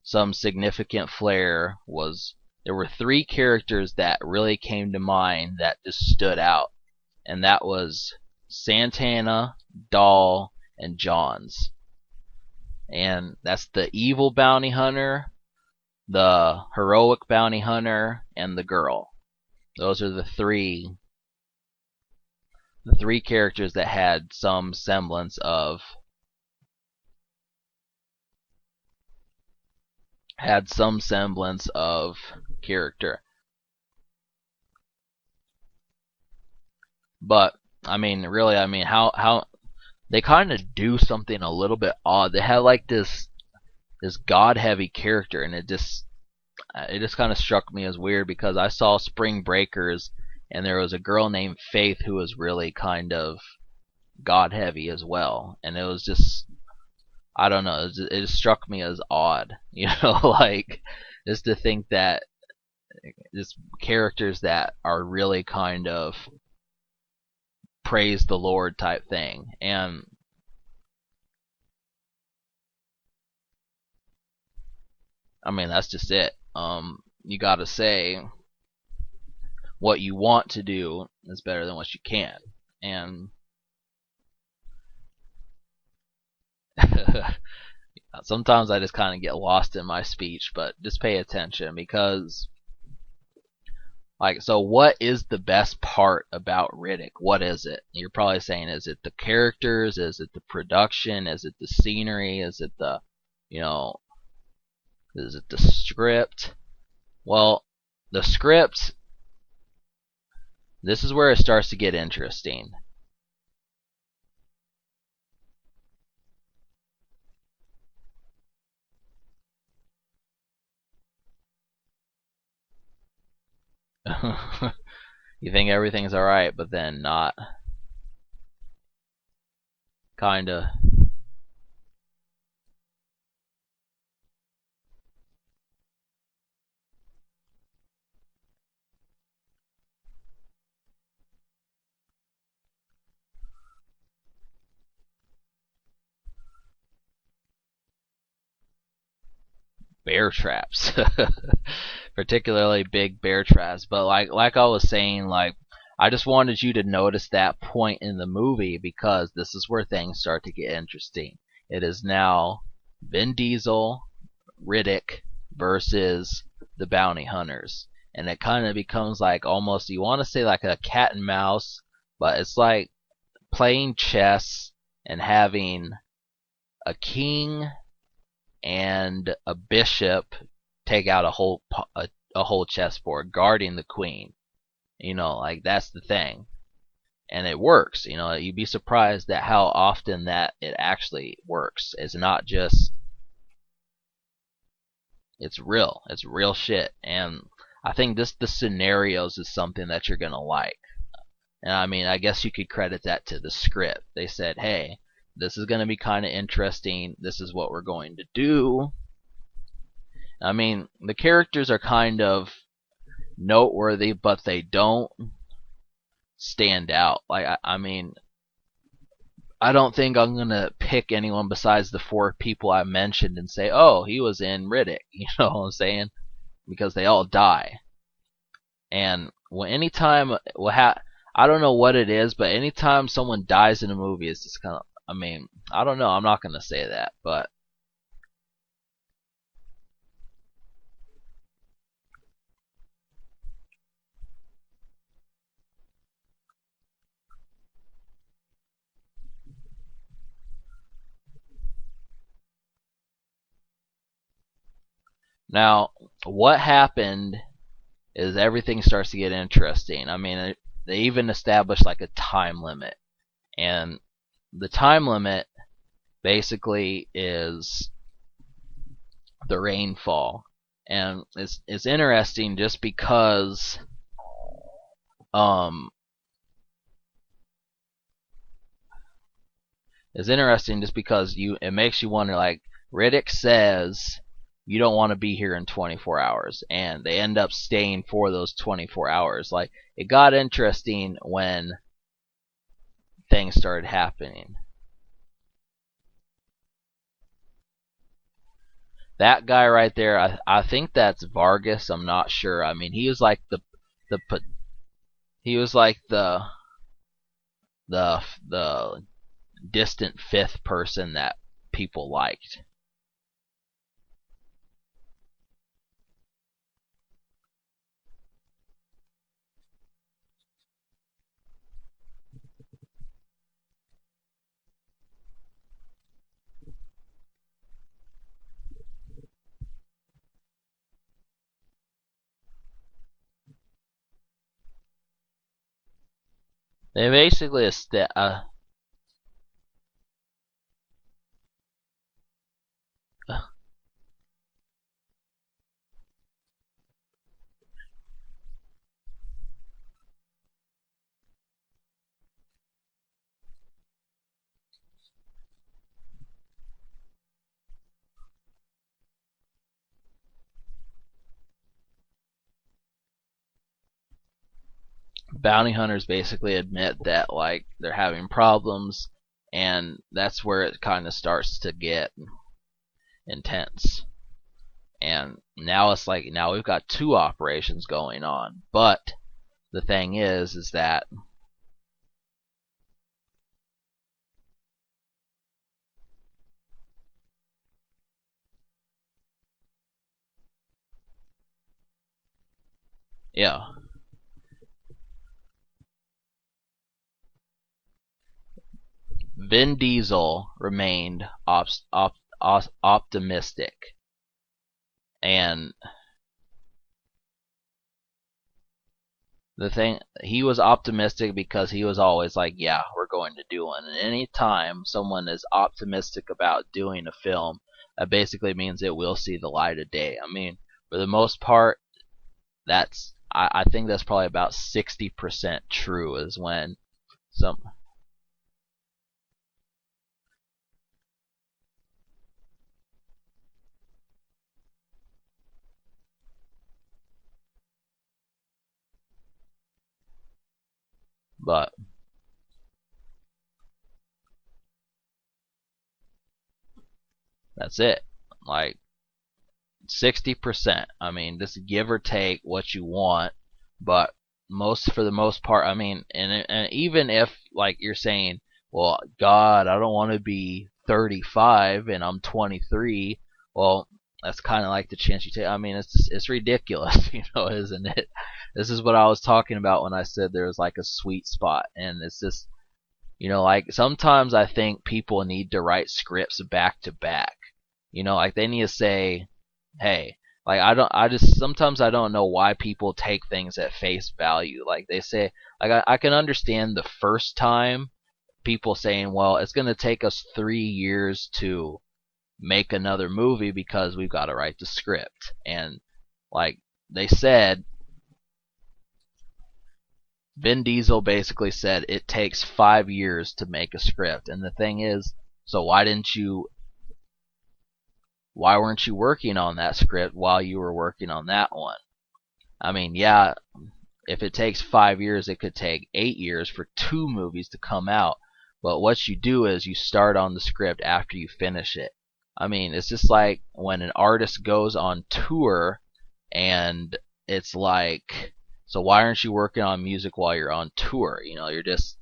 [SPEAKER 1] some significant flair was, there were three characters that really came to mind that just stood out, and that was Santana, Dahl, and Johns. And that's the evil bounty hunter, the heroic bounty hunter, and the girl. Those are the three characters that had some semblance of character. But I mean, really, I mean, how they kind of do something a little bit odd. They have like this god heavy character, and it just kind of struck me as weird, because I saw Spring Breakers, and there was a girl named Faith who was really kind of god heavy as well, and it was just, I don't know, it just struck me as odd, like, just to think that just characters that are really kind of praise the Lord type thing. And I mean, that's just it. You gotta say what you want to do is better than what you can. And sometimes I just kind of get lost in my speech, but just pay attention, because like, so what is the best part about Riddick? What is it? You're probably saying, is it the characters? Is it the production? Is it the scenery? Is it you know, is it the script? Well, the script, this is where it starts to get interesting. You think everything's alright, but then not. Kinda. Bear traps. Particularly big bear traps. But like I was saying, like, I just wanted you to notice that point in the movie, because this is where things start to get interesting. It is now Vin Diesel, Riddick versus the bounty hunters. and it kind of becomes like almost, you want to say like a cat and mouse, but it's like playing chess and having a king and a bishop take out a whole chessboard guarding the queen. Like that's the thing. And it works. You'd be surprised at how often that it actually works. It's not just, it's real. It's real shit. And I think the scenarios is something that you're gonna like. And I mean, I guess you could credit that to the script. They said, hey, this is gonna be kind of interesting. This is what we're going to do. I mean, the characters are kind of noteworthy, but they don't stand out. Like, I mean, I don't think I'm gonna pick anyone besides the four people I mentioned and say, "Oh, he was in Riddick." You know what I'm saying? Because they all die. And anytime I don't know what it is, but anytime someone dies in a movie, it's just kind of. I mean, I don't know. I'm not gonna say that, but now what happened is everything starts to get interesting. I mean, they even established like a time limit, and the time limit basically is the rainfall, and it's interesting just because um it makes you wonder, like Riddick says you don't want to be here in 24 hours, and they end up staying for those 24 hours. Like, it got interesting when things started happening. That guy right there, I think that's Vargas. I'm not sure. I mean, he was like the he was like the distant fifth person that people liked. They basically bounty hunters basically admit that like they're having problems, and that's where it kind of starts to get intense. And now it's like, now we've got two operations going on, but the thing is that yeah, Vin Diesel remained optimistic, and the thing, he was optimistic because he was always like, yeah, we're going to do one. And anytime someone is optimistic about doing a film, that basically means it will see the light of day. I mean, for the most part, I think that's probably about 60% true, is when some. But that's it. Like 60%. I mean, just give or take what you want, but for the most part, I mean, and even if like you're saying, well, God, I don't want to be 35 and I'm 23. Well, that's kind of like the chance you take. I mean, it's ridiculous, isn't it? This is what I was talking about when I said there was like a sweet spot, and it's just like sometimes I think people need to write scripts back to back. Like they need to say, hey, like I just sometimes I don't know why people take things at face value. Like they say, like I can understand the first time people saying, well, it's going to take us 3 years to make another movie because we've got to write the script. And like they said, Vin Diesel basically said it takes 5 years to make a script. And the thing is, so why weren't you working on that script while you were working on that one? I mean, yeah, if it takes 5 years, it could take 8 years for two movies to come out. But what you do is you start on the script after you finish it. I mean, it's just like when an artist goes on tour and it's like, so why aren't you working on music while you're on tour? You're just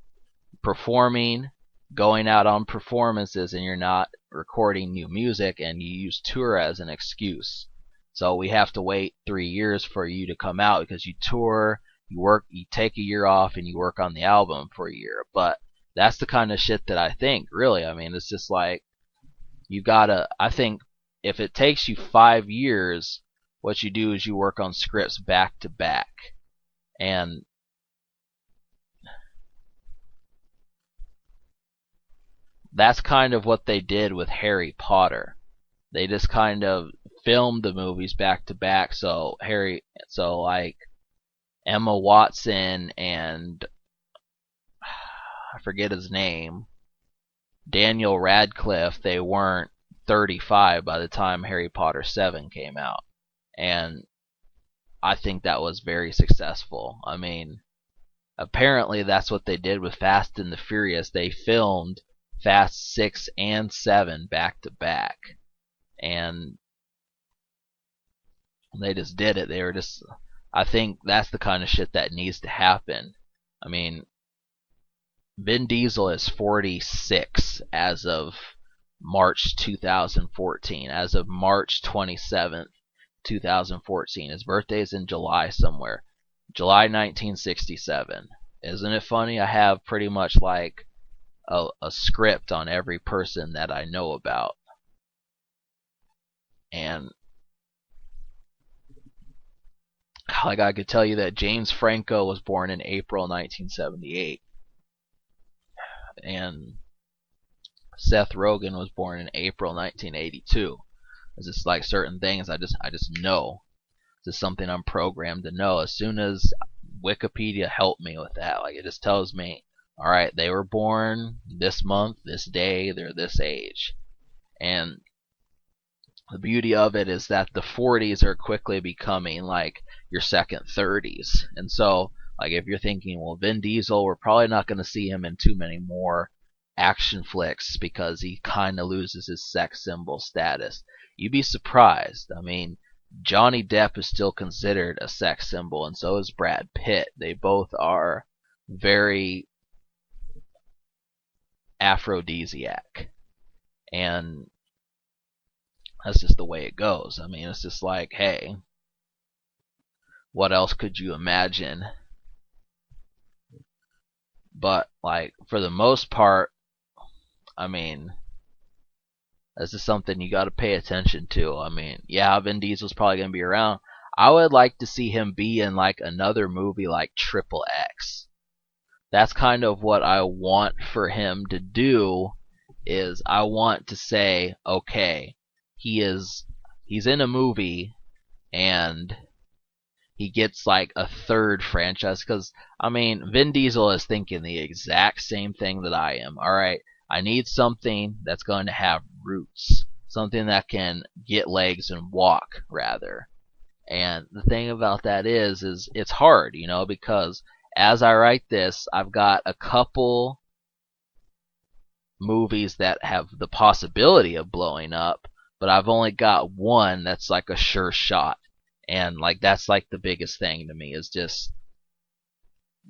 [SPEAKER 1] performing, going out on performances, and you're not recording new music, and you use tour as an excuse. So we have to wait 3 years for you to come out because you tour, you work, you take a year off, and you work on the album for a year. But that's the kind of shit that I think, really. I mean, it's just like, I think if it takes you 5 years, what you do is you work on scripts back to back. And that's kind of what they did with Harry Potter. They just kind of filmed the movies back to back. So like Emma Watson and I forget his name, Daniel Radcliffe, they weren't 35 by the time Harry Potter 7 came out. And I think that was very successful. I mean, apparently that's what they did with Fast and the Furious. They filmed Fast 6 and 7 back to back. And they just did it. I think that's the kind of shit that needs to happen. I mean, Vin Diesel is 46 as of March 2014. As of March 27th, 2014. His birthday is in July somewhere. July 1967. Isn't it funny? I have pretty much like a script on every person that I know about. And like I could tell you that James Franco was born in April 1978. And Seth Rogen was born in April 1982. It's just like certain things I just know. It's just something I'm programmed to know. As soon as Wikipedia helped me with that, like it just tells me, all right, they were born this month, this day, they're this age. And the beauty of it is that the 40s are quickly becoming like your second 30s. And so, like if you're thinking, well, Vin Diesel, we're probably not going to see him in too many more action flicks because he kind of loses his sex symbol status. You'd be surprised. I mean, Johnny Depp is still considered a sex symbol, and so is Brad Pitt. They both are very aphrodisiac. And that's just the way it goes. I mean, it's just like, hey, what else could you imagine? But, like, for the most part, I mean, this is something you got to pay attention to. I mean, yeah, Vin Diesel's probably going to be around. I would like to see him be in, like, another movie like Triple X. That's kind of what I want for him to do, is I want to say, okay, he's in a movie and he gets like a third franchise, because I mean, Vin Diesel is thinking the exact same thing that I am. All right, I need something that's going to have roots, something that can get legs and walk rather. And the thing about that is it's hard, because as I write this, I've got a couple movies that have the possibility of blowing up, but I've only got one that's like a sure shot. And like that's like the biggest thing to me, is just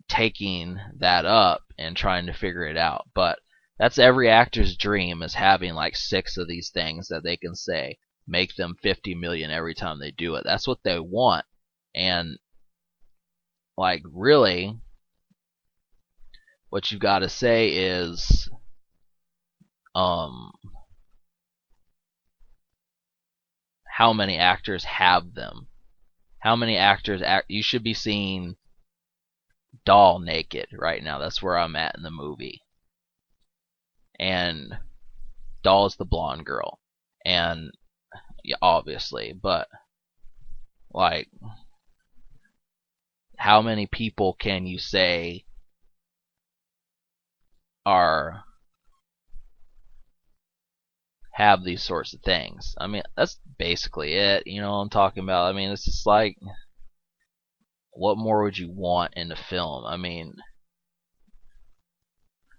[SPEAKER 1] taking that up and trying to figure it out. But that's every actor's dream, is having like 6 of these things that they can say, make them 50 million every time they do it. That's what they want. And like really what you got to say is um how many actors have them? How many actors you should be seeing Doll naked right now. That's where I'm at in the movie. And Doll is the blonde girl. And yeah, obviously, but like how many people can you say are have these sorts of things? I mean, that's basically it. You know what I'm talking about? I mean, it's just like, what more would you want in a film? I mean,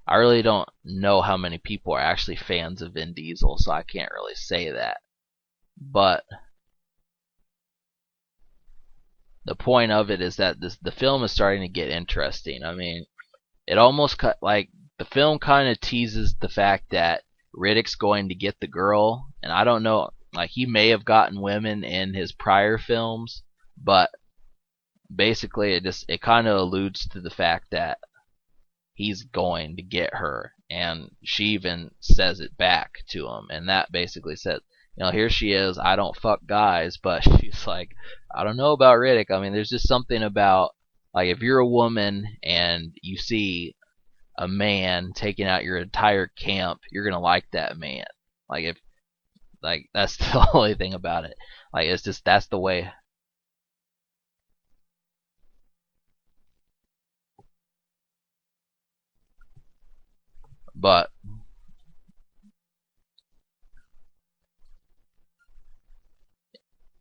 [SPEAKER 1] I really don't know how many people are actually fans of Vin Diesel, so I can't really say that. But the point of it is that the film is starting to get interesting. I mean, it almost like the film kind of teases the fact that Riddick's going to get the girl, and I don't know, like he may have gotten women in his prior films, but basically it kind of alludes to the fact that he's going to get her, and she even says it back to him, and that basically says, you know, here she is, I don't fuck guys, but she's like, I don't know about Riddick. I mean, there's just something about, like, if you're a woman and you see a man taking out your entire camp, you're gonna like that man. Like, if, like, that's the only thing about it. Like, it's just, that's the way. But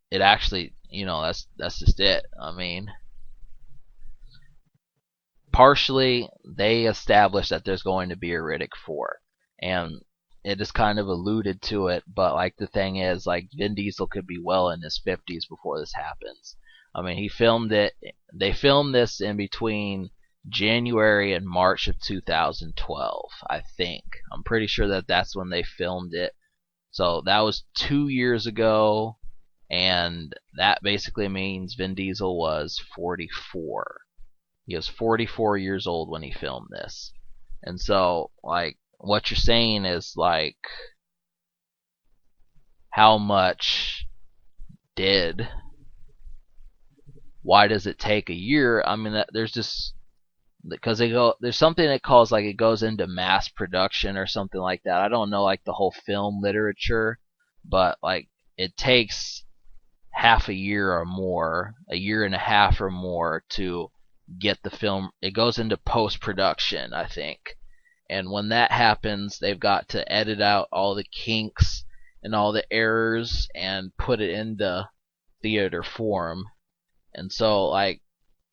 [SPEAKER 1] it actually, you know, that's just it. I mean, partially they established that there's going to be a Riddick 4, and it is kind of alluded to it, but like the thing is, like Vin Diesel could be well in his 50s before this happens. I mean, he filmed it. They filmed this in between January and March of 2012, I think. I'm pretty sure that that's when they filmed it. So that was 2 years ago, and that basically means Vin Diesel was 44. He was 44 years old when he filmed this. And so, like, what you're saying is, like, how much did. Why does it take a year? I mean, there's just. Because there's something that calls, like, it goes into mass production or something like that. I don't know, like, the whole film literature, but, like, it takes half a year or more, a year and a half or more to get the film. It goes into post production, I think, and when that happens, they've got to edit out all the kinks and all the errors and put it into theater form. And so, like,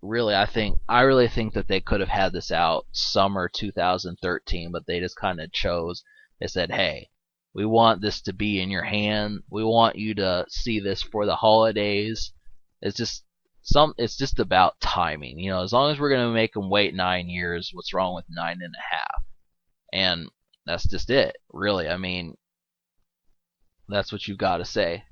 [SPEAKER 1] really, I really think that they could have had this out summer 2013, but they just kind of chose. They said, "Hey, we want this to be in your hand. We want you to see this for the holidays." It's just it's just about timing. You know, as long as we're gonna make them wait 9 years, what's wrong with 9.5? And that's just it, really. I mean, that's what you've got to say.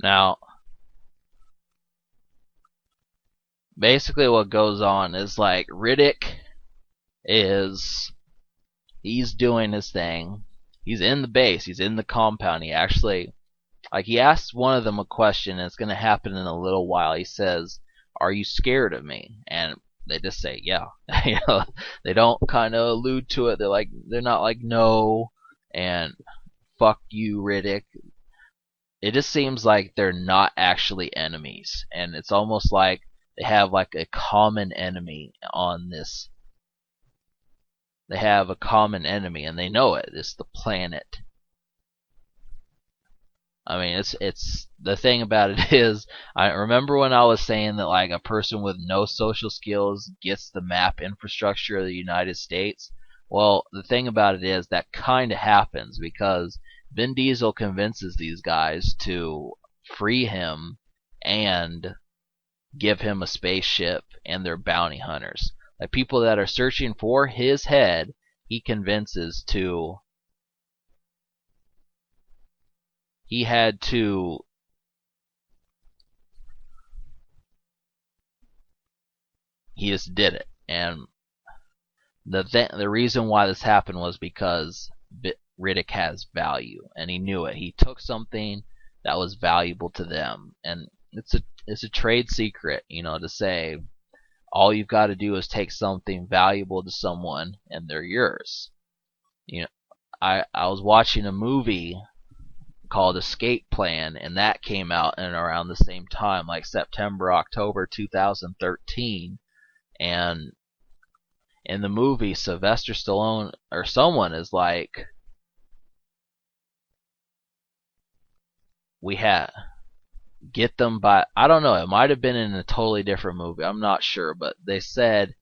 [SPEAKER 1] Now, basically, what goes on is, like, Riddick is he's doing his thing. He's in the base. He's in the compound. He actually, like, he asks one of them a question, and it's going to happen in a little while. He says, "Are you scared of me?" And they just say, "Yeah." You know, they don't kind of allude to it. They're not like, "No," and "Fuck you, Riddick." it just seems like they're not actually enemies, and it's almost like they have like a common enemy on this. They have a common enemy, and they know it. It's the planet. I mean, it's the thing about it is, I remember when I was saying that like a person with no social skills gets the map infrastructure of the United States. Well, the thing about it is that kind of happens because Vin Diesel convinces these guys to free him and give him a spaceship and their bounty hunters. Like people that are searching for his head, he convinces to he had to he just did it. And the reason why this happened was because Riddick has value, and he knew it. He took something that was valuable to them, and it's a trade secret, to say all you've got to do is take something valuable to someone, and they're yours. You know, I was watching a movie called Escape Plan, and that came out in around the same time, like September, October 2013, and in the movie, Sylvester Stallone or someone is like, we had get them by, I don't know, it might have been in a totally different movie, I'm not sure, but they said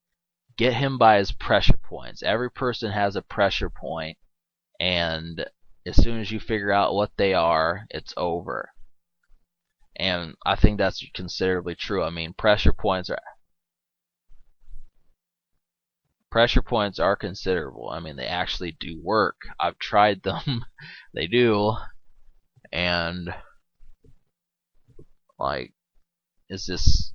[SPEAKER 1] get him by his pressure points. Every person has a pressure point, and as soon as you figure out what they are, it's over. And I think that's considerably true. I mean, pressure points are considerable. I mean, they actually do work. I've tried them. They do. And like, is this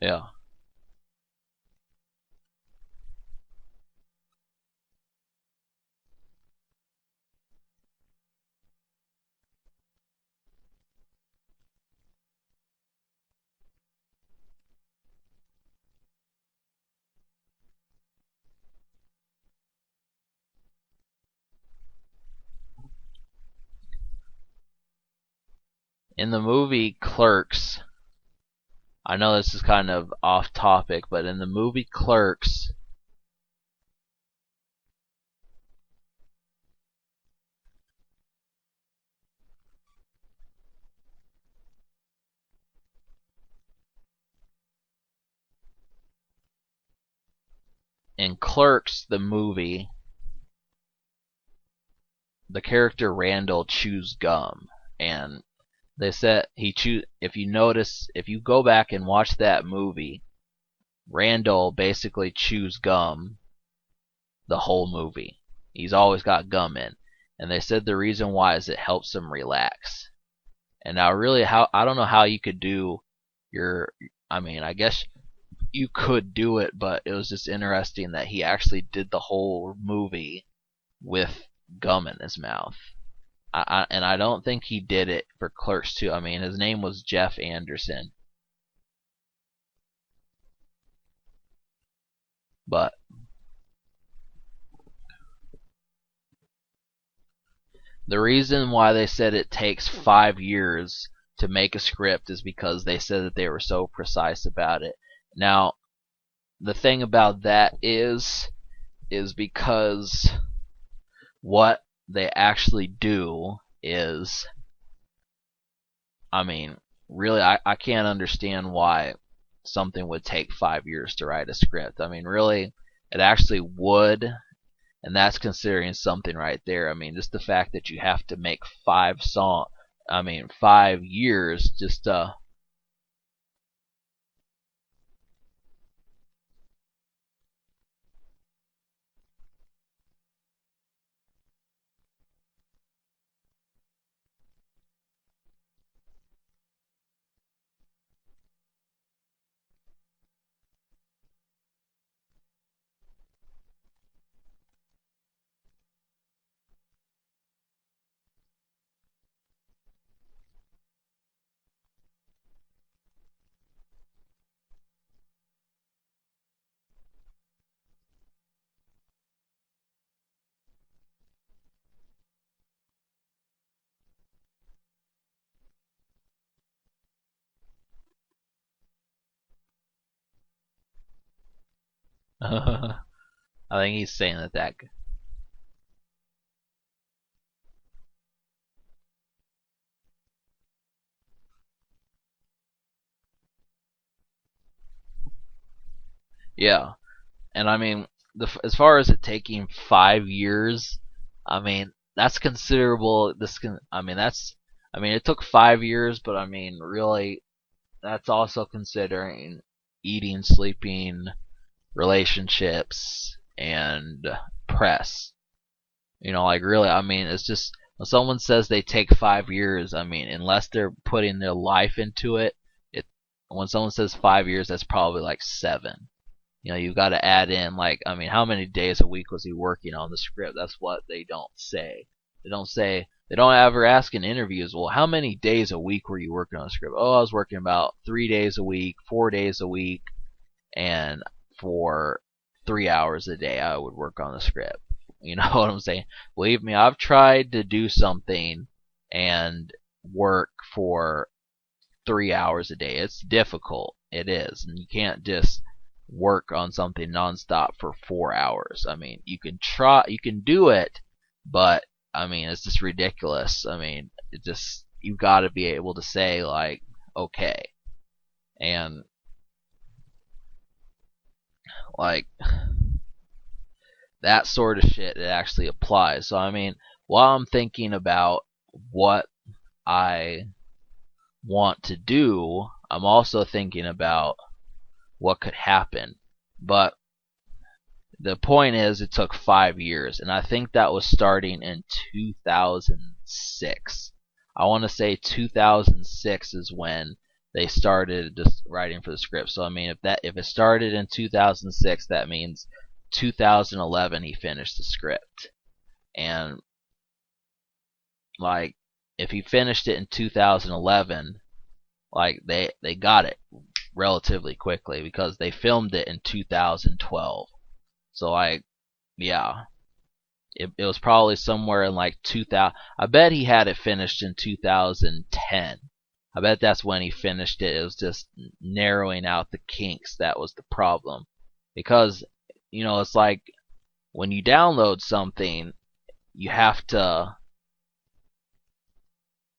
[SPEAKER 1] yeah. In the movie Clerks, I know this is kind of off topic, but in the movie Clerks, the movie, the character Randall chews gum, and they said he chew. If you notice, if you go back and watch that movie, Randall basically chews gum the whole movie. He's always got gum in, and they said the reason why is it helps him relax. And now, really, how I don't know how you could do your. I mean, I guess you could do it, but it was just interesting that he actually did the whole movie with gum in his mouth. And I don't think he did it for Clerks 2. I mean, his name was Jeff Anderson. But the reason why they said it takes 5 years to make a script is because they said that they were so precise about it. Now, the thing about that is because what they actually do is, I mean, really, I can't understand why something would take 5 years to write a script. I mean, really, it actually would, and that's considering something right there. I mean, just the fact that you have to make 5 years just to. I think he's saying that. Yeah, and I mean, as far as it taking 5 years, I mean that's considerable. I mean I mean it took 5 years, but I mean really that's also considering eating, sleeping, relationships, and press. Like really, I mean, it's just when someone says they take 5 years, I mean, unless they're putting their life into it, it when someone says 5 years, that's probably like 7. You've got to add in like, I mean, how many days a week was he working on the script? That's what they don't say. They don't ever ask in interviews, well, how many days a week were you working on the script? Oh, I was working about 3 days a week, 4 days a week, and for 3 hours a day I would work on the script. You know what I'm saying? Believe me, I've tried to do something and work for 3 hours a day. It's difficult. It is. And you can't just work on something nonstop for 4 hours. I mean, you can try, you can do it, but I mean, it's just ridiculous. I mean, it just, you've got to be able to say, like, okay. And, like, that sort of shit, it actually applies. So, I mean, while I'm thinking about what I want to do, I'm also thinking about what could happen. But the point is, it took 5 years, and I think that was starting in 2006. I want to say 2006 is when they started just writing for the script. So I mean, if it started in 2006, that means 2011 he finished the script. And like, if he finished it in 2011, like they got it relatively quickly because they filmed it in 2012. So like, yeah, it was probably somewhere in like 2000. I bet he had it finished in 2010. I bet that's when he finished it. It was just narrowing out the kinks that was the problem. Because, it's like when you download something, you have to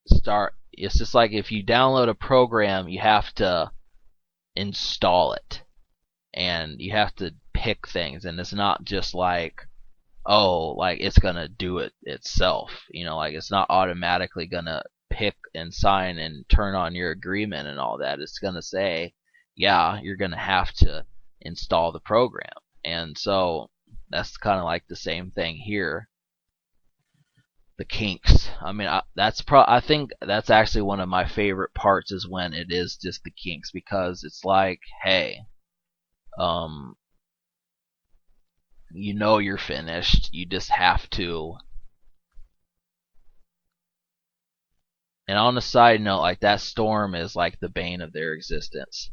[SPEAKER 1] start. It's just like if you download a program, you have to install it. And you have to pick things. And it's not just like, oh, like it's gonna do it itself. Like it's not automatically gonna pick and sign and turn on your agreement and all that. It's gonna say, yeah, you're gonna have to install the program. And so that's kind of like the same thing here. The kinks. I mean, I think that's actually one of my favorite parts is when it is just the kinks because it's like, hey, um, you're finished. You just have to. And on a side note, like that storm is like the bane of their existence.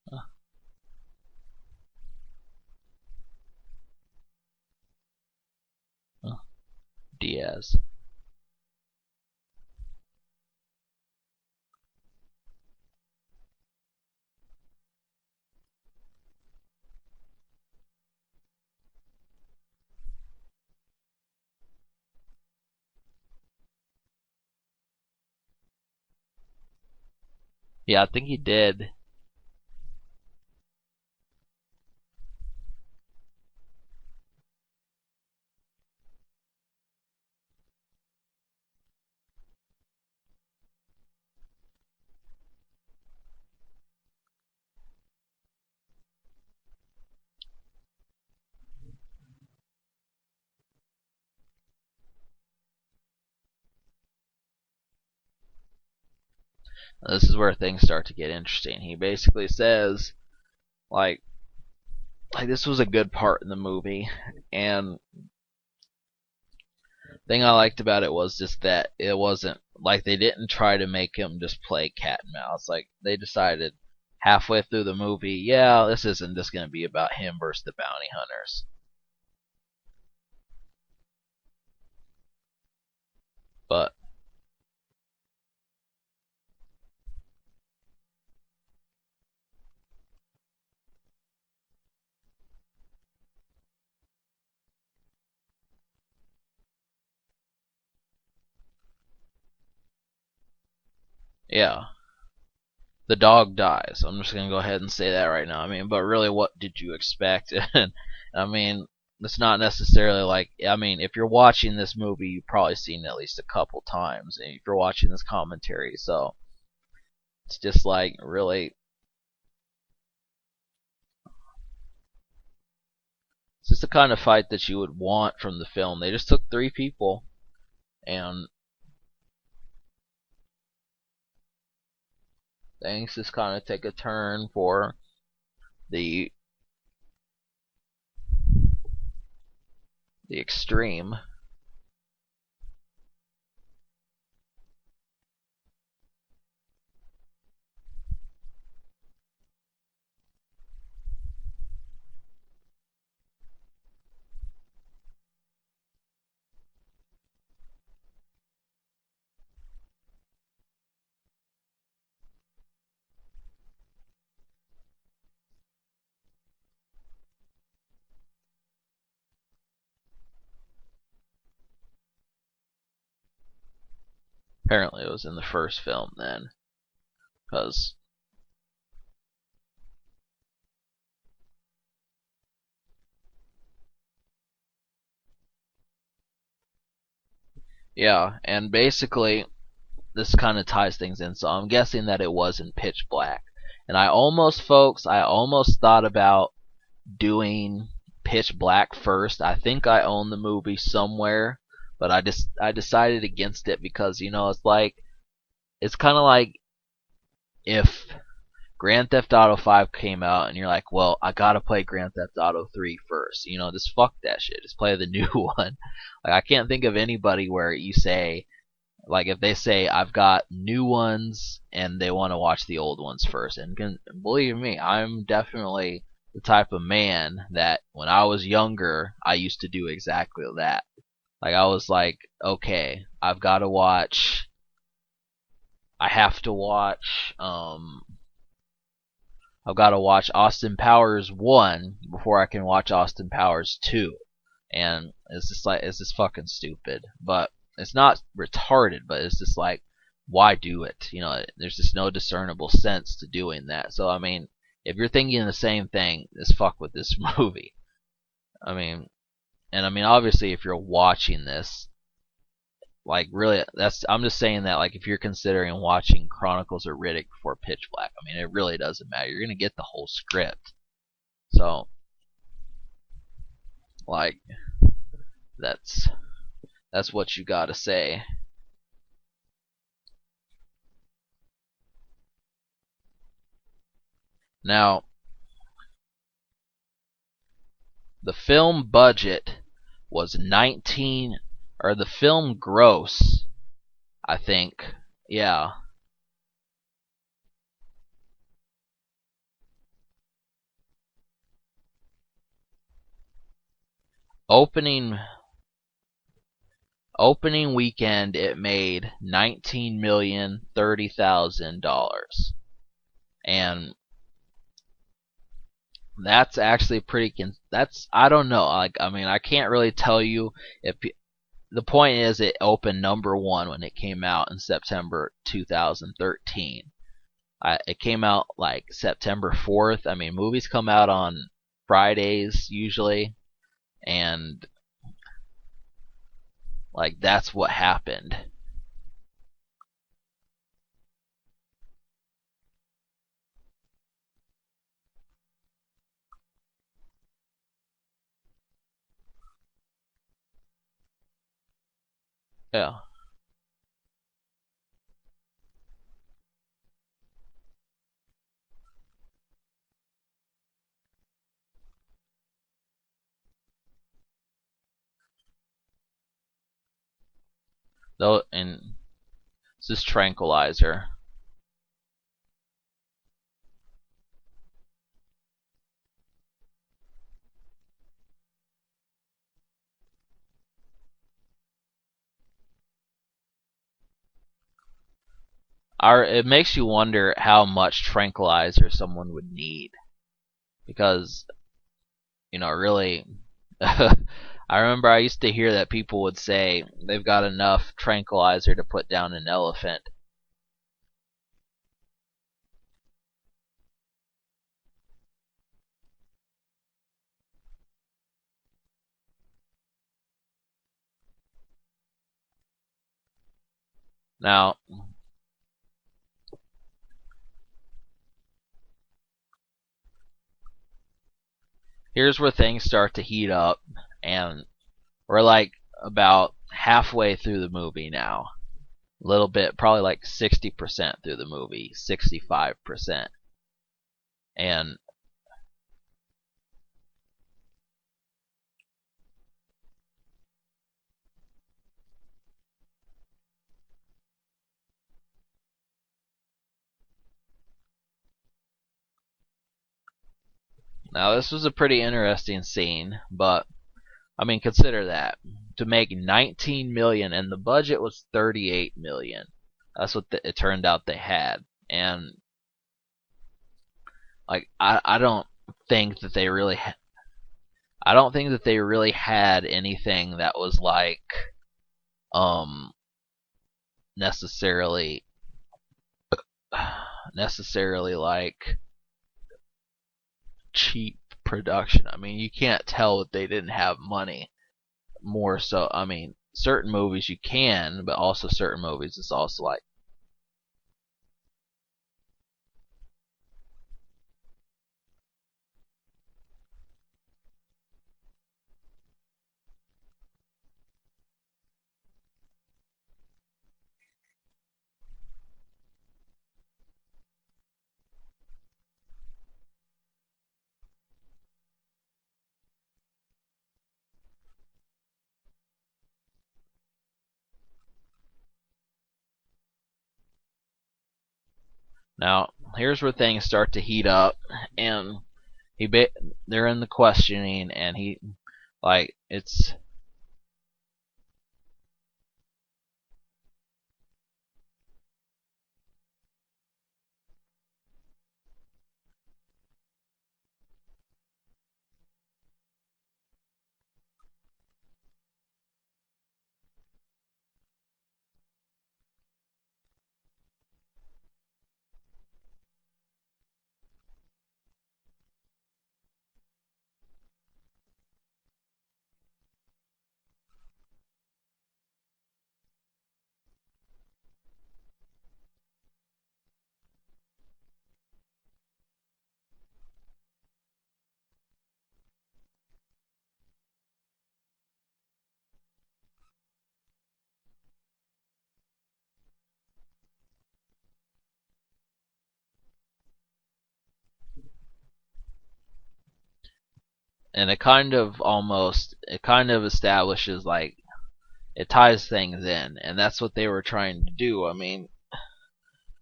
[SPEAKER 1] Uh, uh, Diaz. Yeah, I think he did. This is where things start to get interesting. He basically says, like this was a good part in the movie, and Thing I liked about it was just that it wasn't like they didn't try to make him just play cat and mouse. Like they decided halfway through the movie, yeah, this isn't just going to be about him versus the bounty hunters. But yeah, the dog dies. I'm just gonna go ahead and say that right now. I mean, but really, what did you expect? And I mean, it's not necessarily like I mean, if you're watching this movie, you've probably seen it at least a couple times, and if you're watching this commentary, so it's just like really, it's just the kind of fight that you would want from the film. They just took three people, and things just kind of take a turn for the the extreme. Apparently, it was in the first film then, because yeah, and basically this kind of ties things in. So I'm guessing that it was in Pitch Black, and I almost thought about doing Pitch Black first. I think I own the movie somewhere, but I decided against it because it's like it's kind of like if Grand Theft Auto 5 came out and you're like, well, I gotta play Grand Theft Auto 3 first. Just fuck that shit. Just play the new one. Like I can't think of anybody where you say like if they say I've got new ones and they want to watch the old ones first. And believe me, I'm definitely the type of man that when I was younger, I used to do exactly that. Like I was like, okay, I have to watch I've got to watch Austin Powers 1 before I can watch Austin Powers 2. And it's just fucking stupid. But it's not retarded, but it's just like why do it? There's just no discernible sense to doing that. So I mean, if you're thinking the same thing, just fuck with this movie. I mean, and I mean obviously if you're watching this, like really that's I'm just saying that like if you're considering watching Chronicles of Riddick before Pitch Black, I mean it really doesn't matter. You're gonna get the whole script. So like that's that's what you gotta say. Now the film budget was 19 or the film gross, I think. Yeah. Opening opening weekend it made 19,030,000 dollars. And that's actually pretty that's I don't know. Like I mean I can't really tell you if the point is it opened number 1 when it came out in September 2013. It came out like September 4th. I mean, movies come out on Fridays usually, and like that's what happened. Yeah. Though, and this is tranquilizer. It makes you wonder how much tranquilizer someone would need, because really, I remember I used to hear that people would say they've got enough tranquilizer to put down an elephant. Now, here's where things start to heat up, and we're like about halfway through the movie now. A little bit, probably like 60% through the movie, 65%. And now this was a pretty interesting scene, but I mean, consider that to make 19 million, and the budget was 38 million. That's what it turned out they had, and like I don't think that they really I don't think that they really had anything that was like um necessarily necessarily like cheap production. I mean, you can't tell that they didn't have money. More so, I mean, certain movies you can, but also certain movies it's also like. Now, here's where things start to heat up, and they're in the questioning, and he like it's and it kind of establishes like it ties things in, and that's what they were trying to do. I mean,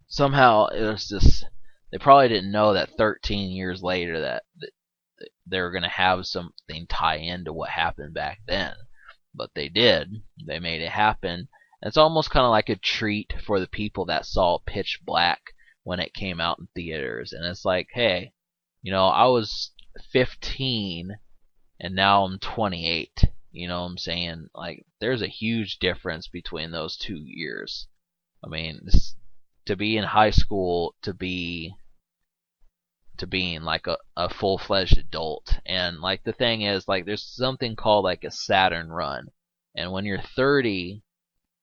[SPEAKER 1] somehow it was just they probably didn't know that 13 years later that they were going to have something tie into what happened back then, but they did. They made it happen. It's almost kind of like a treat for the people that saw Pitch Black when it came out in theaters, and it's like, hey, I was 15 and now I'm 28. You know what I'm saying? Like, there's a huge difference between those 2 years. I mean, to be in high school to being like a full fledged adult. And like the thing is, like, there's something called like a Saturn run. And when you're 30,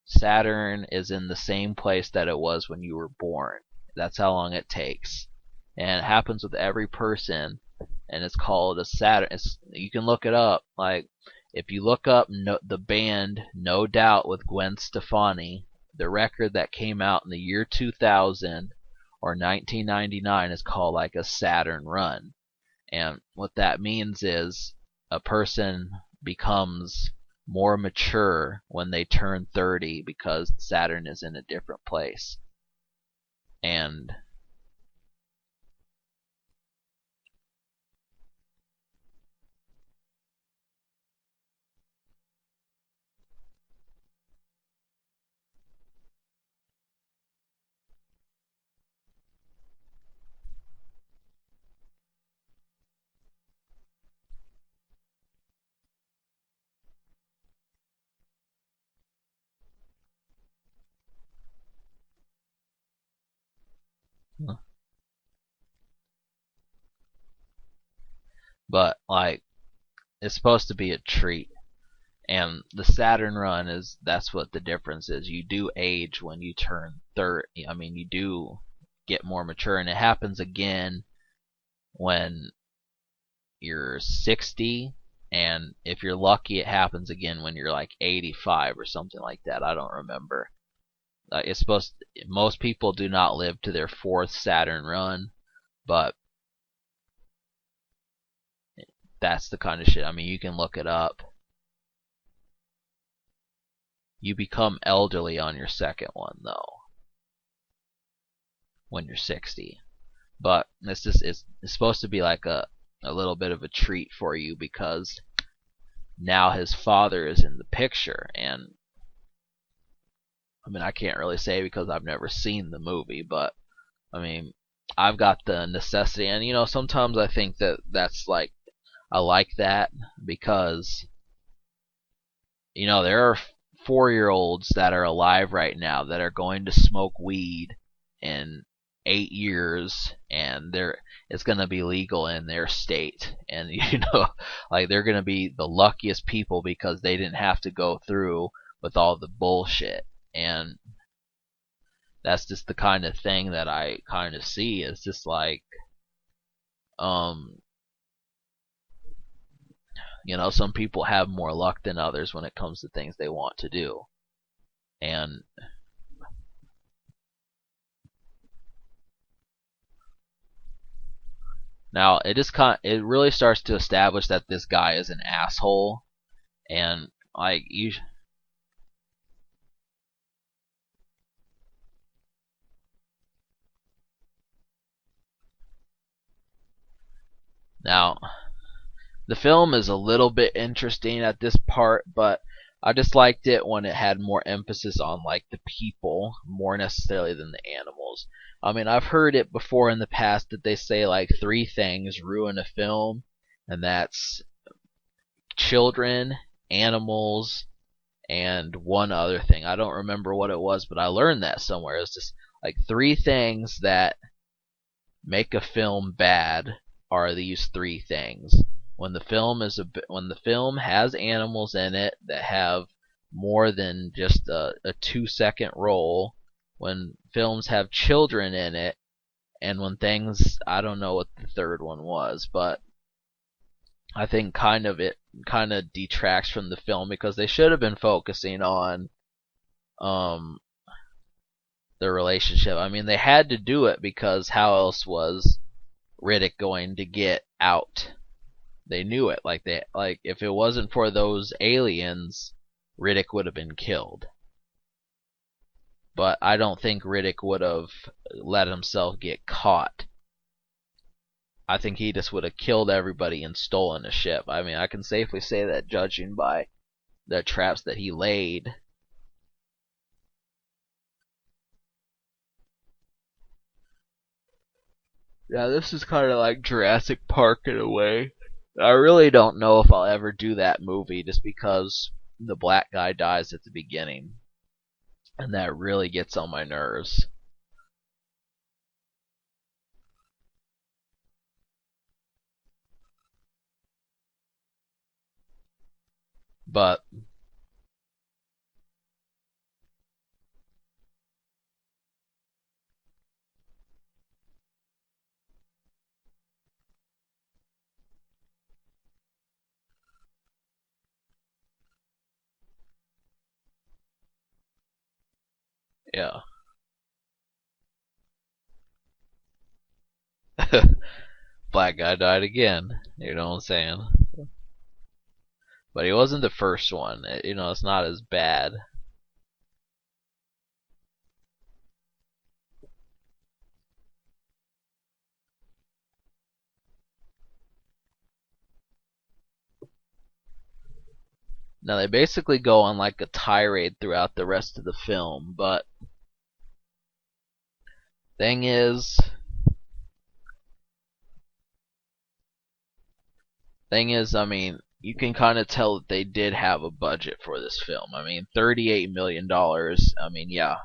[SPEAKER 1] Saturn is in the same place that it was when you were born. That's how long it takes. And it happens with every person, and it's called a Saturn. You can look it up. Like, if you look up the band No Doubt with Gwen Stefani, the record that came out in the year 2000 or 1999 is called like a Saturn run. And what that means is a person becomes more mature when they turn 30 because Saturn is in a different place. And but like it's supposed to be a treat. And the Saturn run is that's what the difference is. You do age when you turn 30. I mean, you do get more mature, and it happens again when you're 60, and if you're lucky, it happens again when you're like 85 or something like that. I don't remember. It's supposed most people do not live to their fourth Saturn run, but that's the kind of shit. I mean, you can look it up. You become elderly on your second one though, when you're 60. But it's supposed to be like a little bit of a treat for you because now his father is in the picture. And I mean, I can't really say because I've never seen the movie, but I mean, I've got the necessity. And sometimes I think that that's like I like that because there are 4-year-olds that are alive right now that are going to smoke weed in 8 years, and it's going to be legal in their state. And like they're going to be the luckiest people because they didn't have to go through with all the bullshit. And that's just the kind of thing that I kind of see. It's just like um some people have more luck than others when it comes to things they want to do. And now it really starts to establish that this guy is an asshole. And like you now the film is a little bit interesting at this part, but I just liked it when it had more emphasis on like the people more necessarily than the animals. I mean, I've heard it before in the past that they say like three things ruin a film, and that's children, animals, and one other thing. I don't remember what it was, but I learned that somewhere. It's just like three things that make a film bad are these three things. When the film has animals in it that have more than just a 2-second role, when films have children in it, and when things I don't know what the third one was, but I think it kind of detracts from the film because they should have been focusing on um the relationship. I mean, they had to do it because how else was Riddick going to get out? They knew it. Like if it wasn't for those aliens, Riddick would have been killed. But I don't think Riddick would have let himself get caught. I think he just would have killed everybody and stolen a ship. I mean, I can safely say that judging by the traps that he laid. Yeah, this is kind of like Jurassic Park in a way. I really don't know if I'll ever do that movie just because the black guy dies at the beginning. And that really gets on my nerves. But yeah. Black guy died again. You know what I'm saying? But he wasn't the first one. It's not as bad. Now they basically go on like a tirade throughout the rest of the film, but thing is, I mean, you can kind of tell that they did have a budget for this film. I mean, $38 million. I mean, yeah,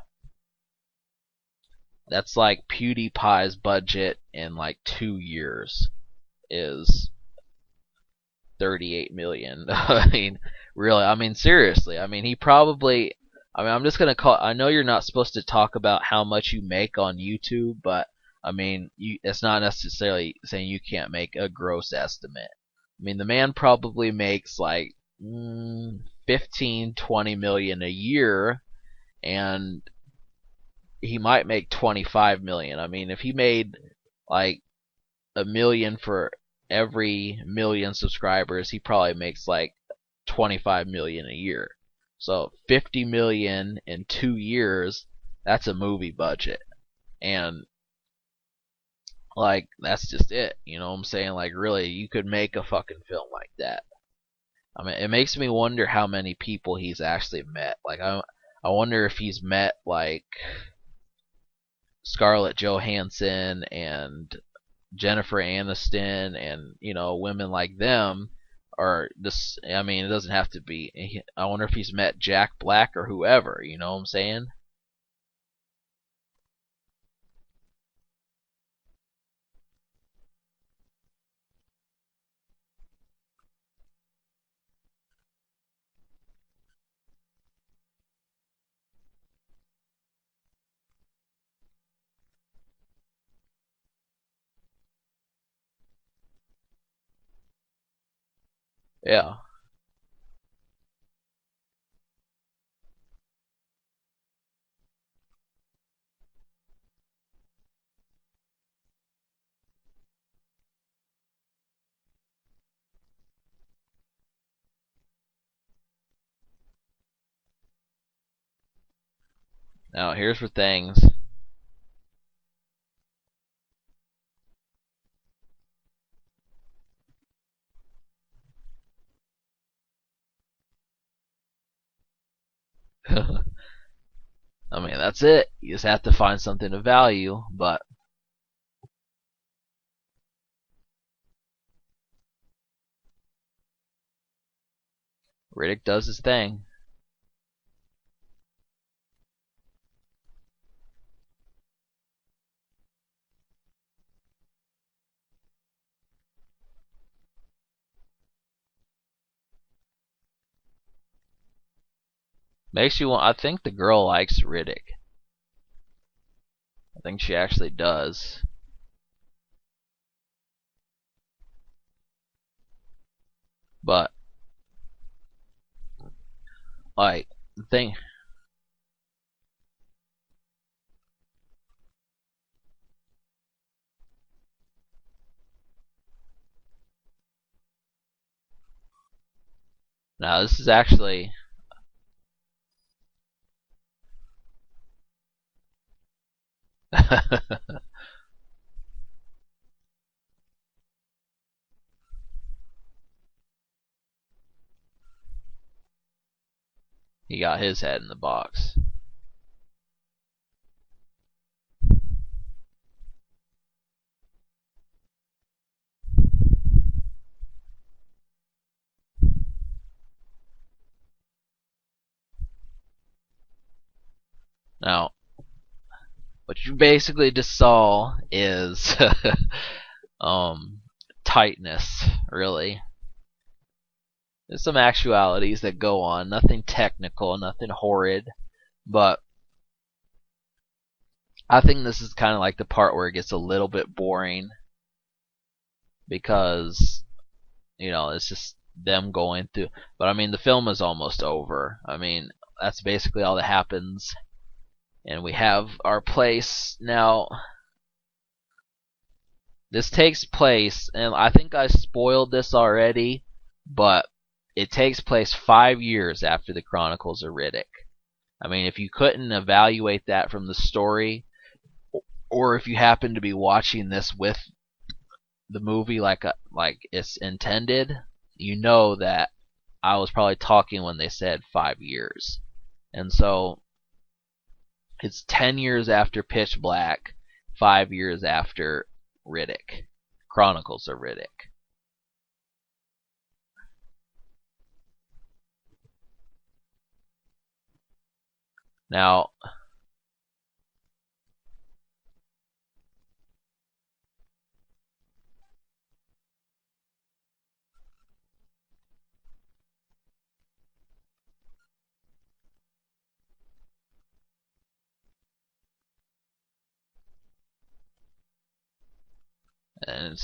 [SPEAKER 1] that's like PewDiePie's budget in like 2 years is 38 million. I mean, really. I mean, seriously. I mean, he probably. I mean, I'm just gonna call. I know you're not supposed to talk about how much you make on YouTube, but I mean, it's not necessarily saying you can't make a gross estimate. I mean, the man probably makes like 15, 20 million a year, and he might make 25 million. I mean, if he made like a million for every million subscribers, he probably makes like 25 million a year. So 50 million in 2 years, that's a movie budget. And like that's just it. You know what I'm saying? Like really, you could make a fucking film like that. I mean, it makes me wonder how many people he's actually met. Like I wonder if he's met like Scarlett Johansson and Jennifer Aniston and women like them are this. I mean, it doesn't have to be. I wonder if he's met Jack Black or whoever. You know what I'm saying? Yeah. Now here's where things. I mean, that's it. You just have to find something of value, but Riddick does his thing. Makes you want. I think the girl likes Riddick. I think she actually does. But like the thing. Now this is actually. He got his head in the box. Now, what you basically just saw is tightness, really. There's some actualities that go on, nothing technical, nothing horrid, but I think this is kind of like the part where it gets a little bit boring because it's just them going through. But I mean, the film is almost over. I mean, that's basically all that happens, and we have our place now. This takes place, and I think I spoiled this already, but it takes place 5 years after the Chronicles of Riddick. I mean, if you couldn't evaluate that from the story, or if you happen to be watching this with the movie like it's intended, you know that I was probably talking when they said 5 years. And so it's 10 years after Pitch Black, 5 years after Riddick, Chronicles of Riddick. Now, and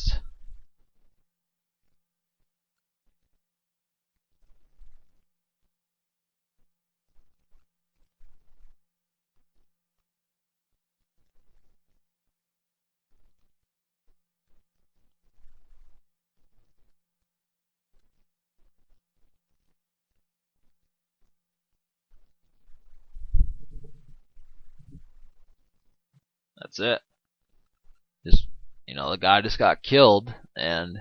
[SPEAKER 1] that's it. Just the guy just got killed, and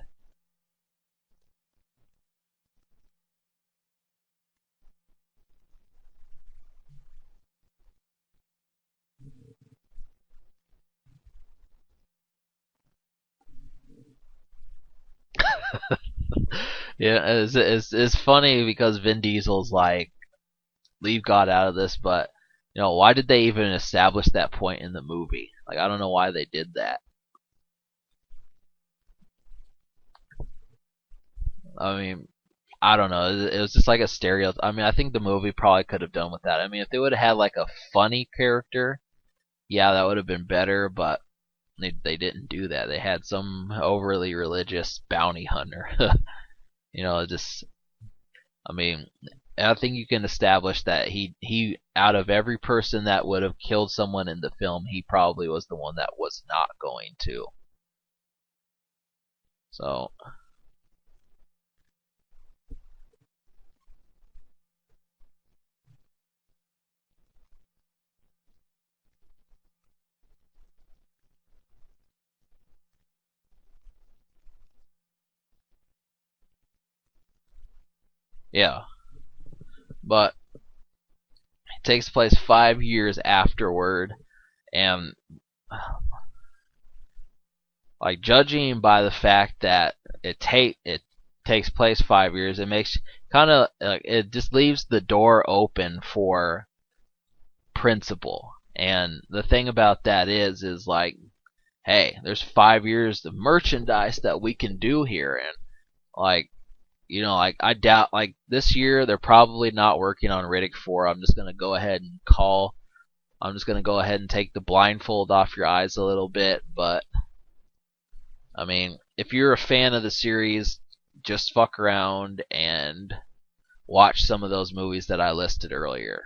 [SPEAKER 1] yeah, it's funny because Vin Diesel's like, leave God out of this, but why did they even establish that point in the movie? Like, I don't know why they did that. I mean, I don't know. It was just like a stereotype. I mean, I think the movie probably could have done with that. I mean, if they would have had like a funny character, yeah, that would have been better. But they didn't do that. They had some overly religious bounty hunter. Just, I mean, I think you can establish that he out of every person that would have killed someone in the film, he probably was the one that was not going to. So yeah, but it takes place 5 years afterward, and like, judging by the fact that it takes place 5 years, it makes kind of it just leaves the door open for principle. And the thing about that is like, hey, there's 5 years of merchandise that we can do here, and like, like, I doubt, like, this year they're probably not working on Riddick 4. I'm just gonna go ahead and take the blindfold off your eyes a little bit, but I mean, if you're a fan of the series, just fuck around and watch some of those movies that I listed earlier,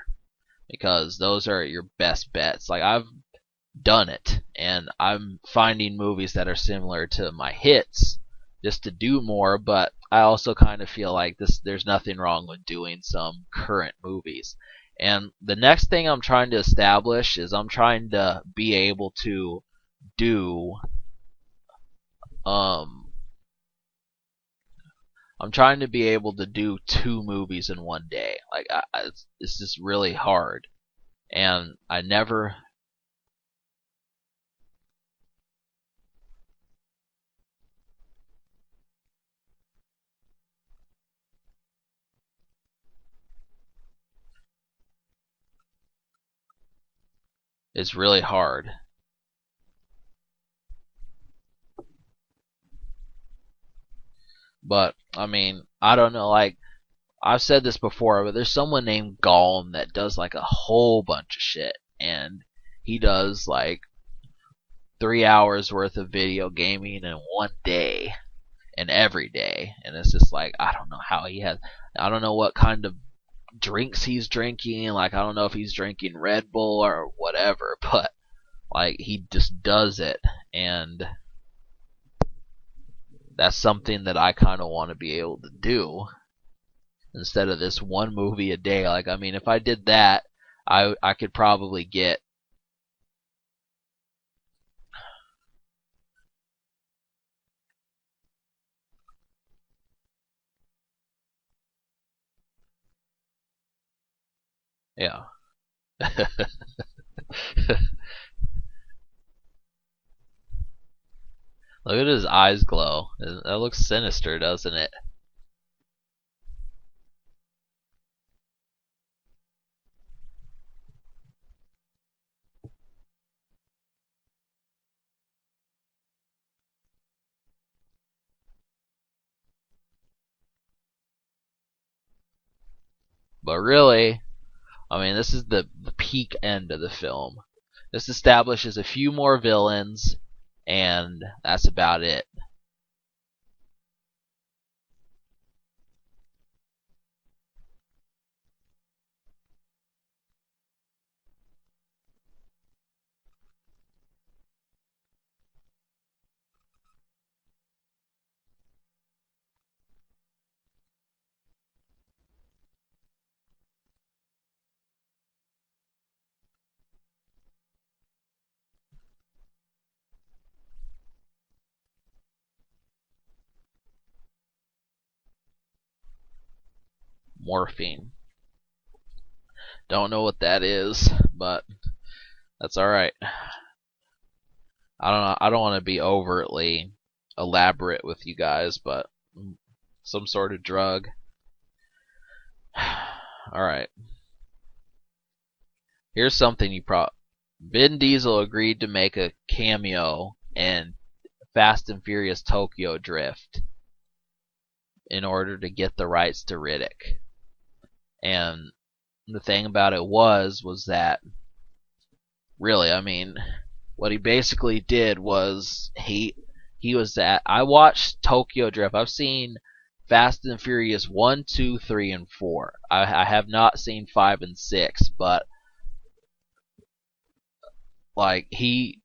[SPEAKER 1] because those are your best bets. Like, I've done it, and I'm finding movies that are similar to my hits just to do more, but I also kind of feel like there's nothing wrong with doing some current movies. And the next thing I'm trying to establish is I'm trying to be able to do um I'm trying to be able to do two movies in one day. Like, it's just really hard, and I never. It's really hard. But I mean, I don't know. Like, I've said this before, but there's someone named Golem that does like a whole bunch of shit, and he does like 3 hours worth of video gaming in one day and every day, and it's just like, I don't know how he has. I don't know what kind of drinks he's drinking. Like, I don't know if he's drinking Red Bull or whatever, but like, he just does it, and that's something that I kind of want to be able to do. instead of this one movie a day. Like, I mean, if I did that, I could probably get. Yeah. Look at his eyes glow. That looks sinister, doesn't it? But really, I mean, this is the peak end of the film. This establishes a few more villains, and that's about it. Morphine. Don't know what that is, but that's all right. I don't know. I don't want to be overtly elaborate with you guys, but some sort of drug. All right. Here's something you Vin Diesel agreed to make a cameo in Fast and Furious Tokyo Drift in order to get the rights to Riddick. And the thing about it was that really, I mean, what he basically did was he was that I watched Tokyo Drift. I've seen Fast and Furious 1, 2, 3, and 4. I have not seen 5 and 6, but like he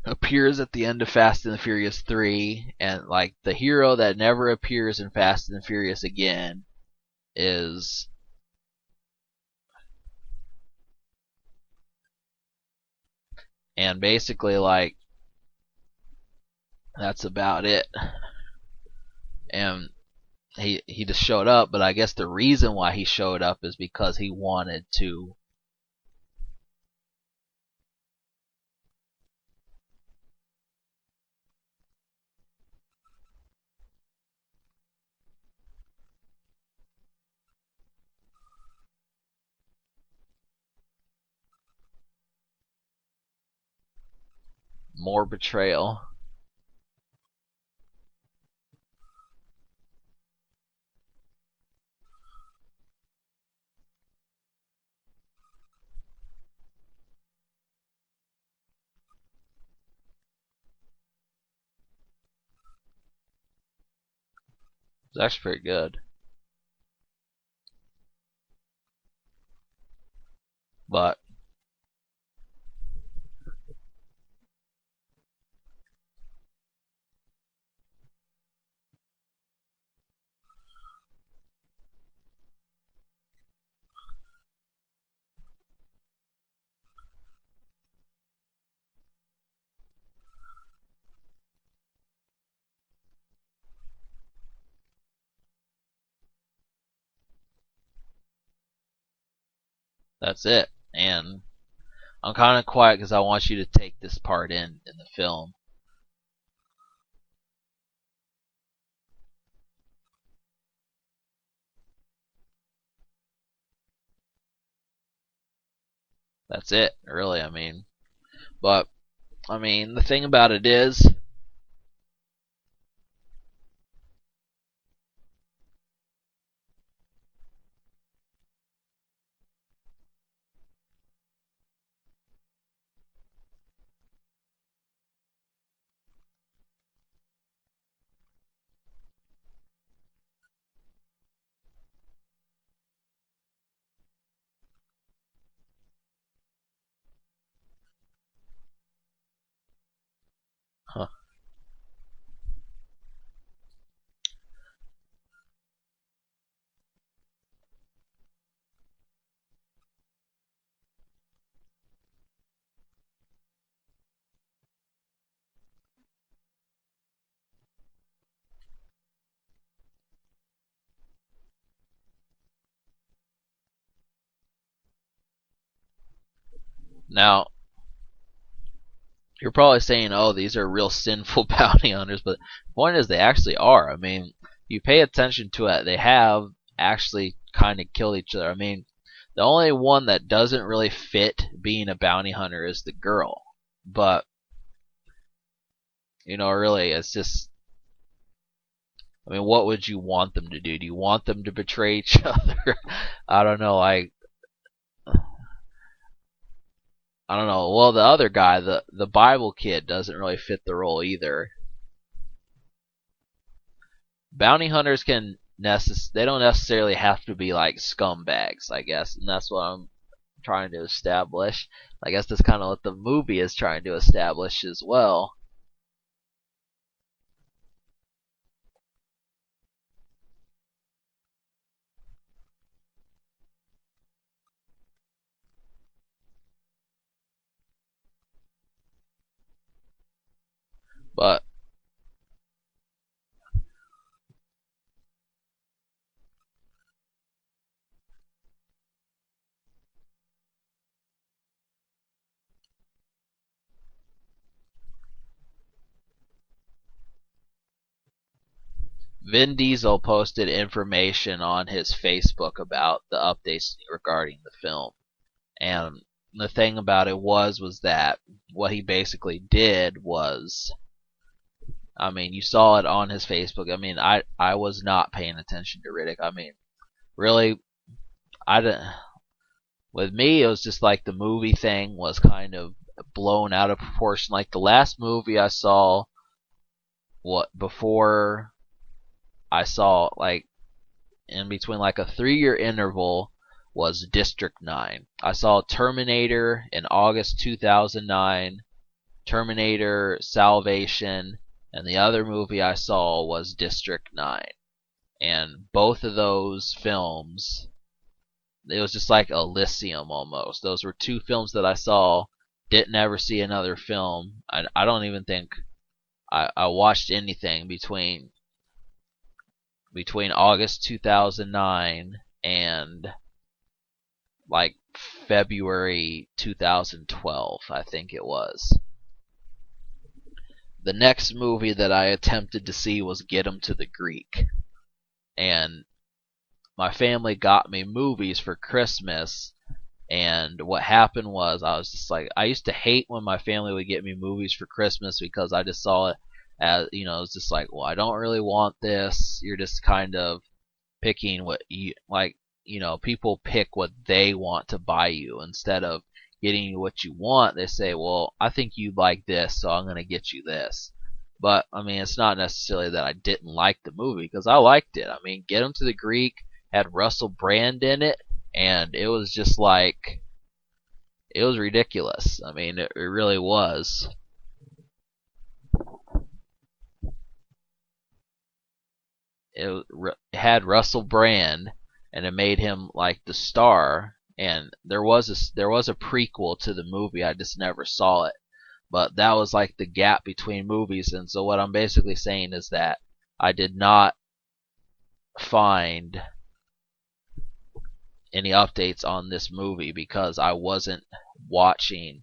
[SPEAKER 1] appears at the end of Fast and the Furious 3, and like the hero that never appears in Fast and the Furious again is and basically like that's about it. And he just showed up, but I guess the reason why he showed up is because he wanted to more betrayal. It's actually pretty good. But that's it. And I'm kind of quiet because I want you to take this part in the film. That's it, really. But I mean, the thing about it is, huh, Now, you're probably saying, "Oh, these are real sinful bounty hunters," but the point is, they actually are. I mean, you pay attention to it; they have actually kind of killed each other. I mean, the only one that doesn't really fit being a bounty hunter is the girl. But really, it's just. I mean, what would you want them to do? Do you want them to betray each other? I don't know. I don't know. Well, the other guy, the Bible kid, doesn't really fit the role either. Bounty hunters they don't necessarily have to be like scumbags, I guess, and that's what I'm trying to establish. I guess that's kind of what the movie is trying to establish as well. But Vin Diesel posted information on his Facebook about the updates regarding the film. And the thing about it was that what he basically did was, I mean, you saw it on his Facebook. I mean, I was not paying attention to Riddick. I mean, really, I didn't. With me, it was just like the movie thing was kind of blown out of proportion. Like the last movie I saw, what before I saw like in between like a 3 year interval was District 9. I saw Terminator in August 2009, Terminator Salvation, and the other movie I saw was District 9. And both of those films, it was just like Elysium almost. Those were two films that I saw, didn't ever see another film. I don't even think I watched anything between August 2009 and like February 2012, I think it was. The next movie that I attempted to see was Get 'Em to the Greek. And my family got me movies for Christmas, and what happened was I was just like, I used to hate when my family would get me movies for Christmas because I just saw it as, it's just like, well, I don't really want this. You're just kind of picking what you like. People pick what they want to buy you instead of getting you what you want. They say, well, I think you like this, so I'm going to get you this. But I mean, it's not necessarily that I didn't like the movie, because I liked it. I mean, Get 'Em to the Greek had Russell Brand in it, and it was just like, it was ridiculous. I mean, it really was. It had Russell Brand, and it made him like the star. And there was a prequel to the movie. I just never saw it, but that was like the gap between movies. And so what I'm basically saying is that I did not find any updates on this movie because I wasn't watching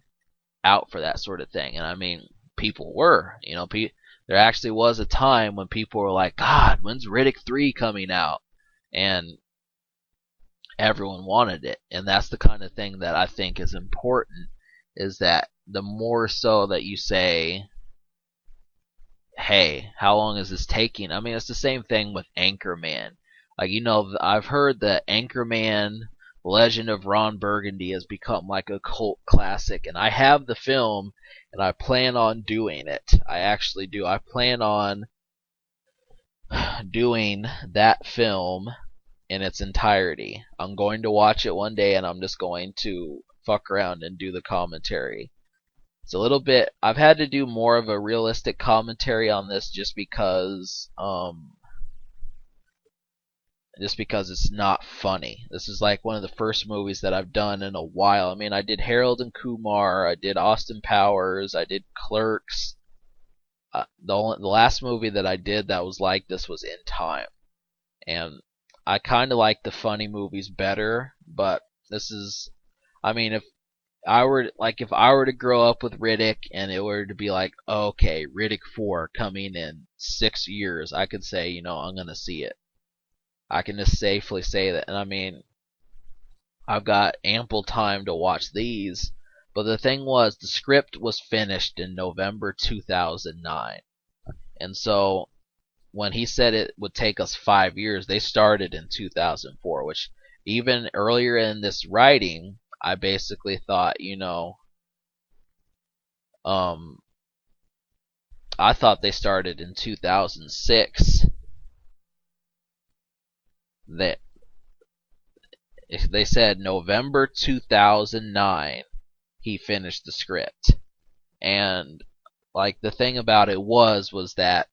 [SPEAKER 1] out for that sort of thing. And I mean, people were, there actually was a time when people were like, God, when's Riddick 3 coming out? And everyone wanted it. And that's the kind of thing that I think is important, is that the more so that you say, hey, how long is this taking? I mean, it's the same thing with Anchorman. Like, I've heard that Anchorman Legend of Ron Burgundy has become like a cult classic, and I have the film, and I plan on doing it. I actually do. I plan on doing that film in its entirety. I'm going to watch it one day, and I'm just going to fuck around and do the commentary. It's a little bit. I've had to do more of a realistic commentary on this just because it's not funny. This is like one of the first movies that I've done in a while. I mean, I did Harold and Kumar, I did Austin Powers, I did Clerks. The last movie that I did that was like this was In Time, and I kind of like the funny movies better. But this is, I mean, if if I were to grow up with Riddick and it were to be like, okay, Riddick 4 coming in 6 years, I could say, I'm gonna see it. I can just safely say that. And I mean, I've got ample time to watch these. But the thing was, the script was finished in November 2009. And so when he said it would take us 5 years, they started in 2004, which even earlier in this writing, I basically thought, um, I thought they started in 2006. That they said November 2009 he finished the script. And like the thing about it was that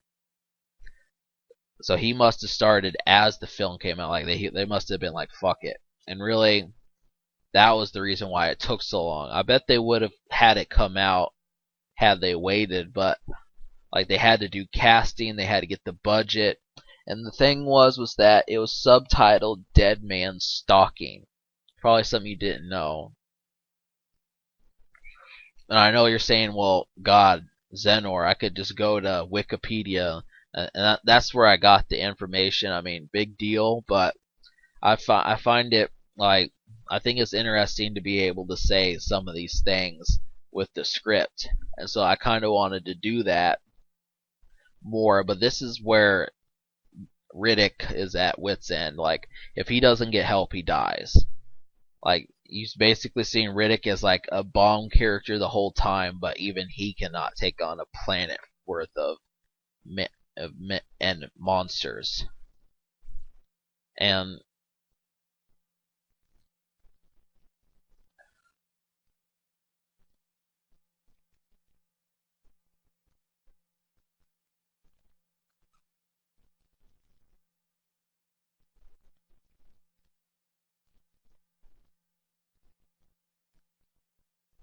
[SPEAKER 1] so he must have started as the film came out. Like they must have been like, fuck it. And really, that was the reason why it took so long. I bet they would have had it come out had they waited, but like they had to do casting, they had to get the budget. And the thing was that it was subtitled Dead Man Stalking. Probably something you didn't know. And I know you're saying, well, God, Zenor, I could just go to Wikipedia, and that's where I got the information. I mean, big deal, but I find it like I think it's interesting to be able to say some of these things with the script, and so I kind of wanted to do that more. But this is where Riddick is at wit's end. Like, if he doesn't get help, he dies. Like, you've basically seen Riddick as like a bomb character the whole time, but even he cannot take on a planet worth of and monsters. And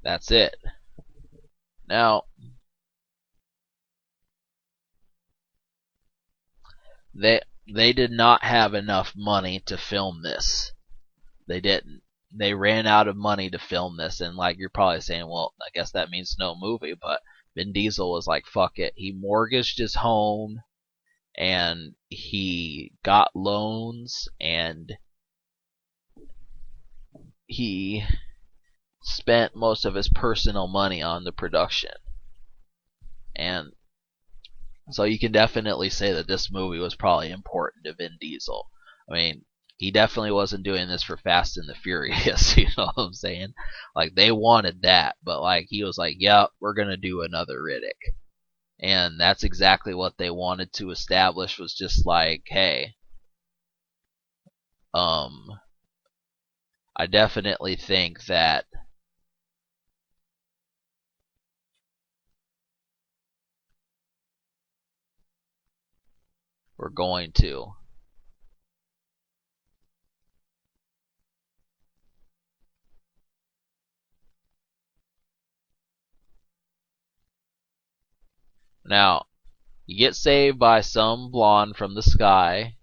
[SPEAKER 1] that's it. Now, they did not have enough money to film this. They didn't. They ran out of money to film this, and like you're probably saying, well, I guess that means no movie. But Vin Diesel was like, fuck it. He mortgaged his home, and he got loans, and he spent most of his personal money on the production. And so you can definitely say that this movie was probably important to Vin Diesel. I mean, he definitely wasn't doing this for Fast and the Furious, you know what I'm saying? Like, they wanted that, but like he was like, yep, we're gonna do another Riddick. And that's exactly what they wanted to establish, was just like, hey, I definitely think that we're going to. Now, you get saved by some blonde from the sky.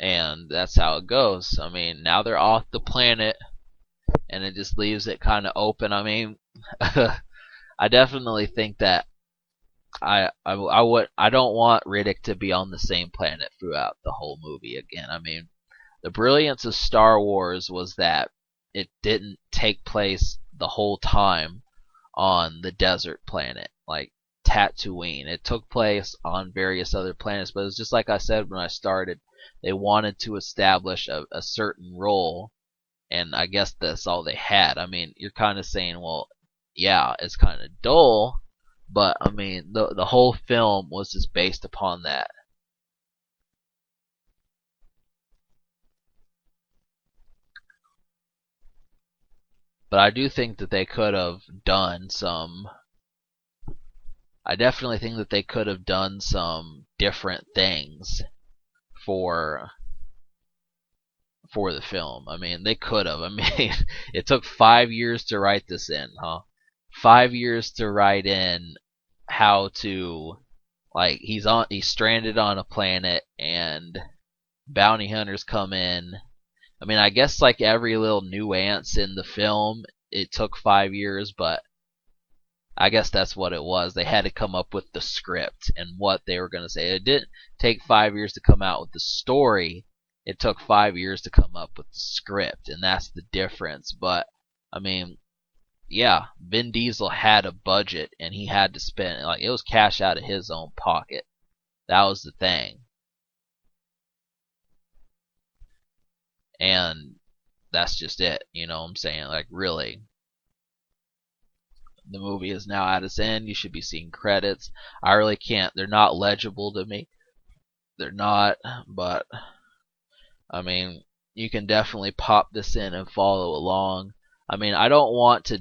[SPEAKER 1] And that's how it goes. I mean, now they're off the planet, and it just leaves it kind of open. I mean, I definitely think that I don't want Riddick to be on the same planet throughout the whole movie again. I mean, the brilliance of Star Wars was that it didn't take place the whole time on the desert planet like Tatooine. It took place on various other planets, but it's just like I said when I started. They wanted to establish a certain role, and I guess that's all they had. I mean, you're kind of saying, well, yeah, it's kind of dull, but I mean, the whole film was just based upon that. But I do think that they could have done some. I definitely think that they could have done some different things for the film. I mean, they could have. I mean, it took 5 years to write this in, huh? 5 years to write in how to Like he's stranded on a planet and bounty hunters come in. I mean, I guess like every little nuance in the film, it took 5 years, but I guess that's what it was. They had to come up with the script and what they were going to say. It didn't take 5 years to come out with the story. It took 5 years to come up with the script, and that's the difference. But I mean, yeah, Vin Diesel had a budget and he had to spend, like, it was cash out of his own pocket. That was the thing. And that's just it, you know what I'm saying? Like, really. The movie is now at its end. You should be seeing credits. I really can't. They're not legible to me. They're not, but I mean, you can definitely pop this in and follow along. I mean, I don't want to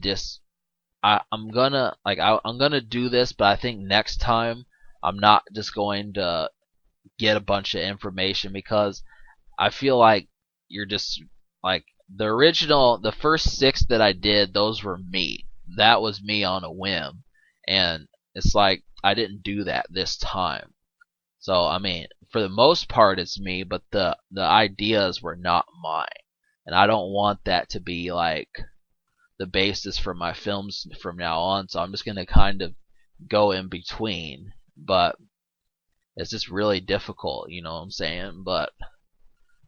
[SPEAKER 1] I'm gonna I'm gonna do this, but I think next time I'm not just going to get a bunch of information because I feel like you're just like the first six that I did, those were me. That was me on a whim, and it's like I didn't do that this time. So I mean, for the most part, it's me, but the ideas were not mine, and I don't want that to be like the basis for my films from now on. So I'm just gonna kind of go in between, but it's just really difficult, you know what I'm saying? But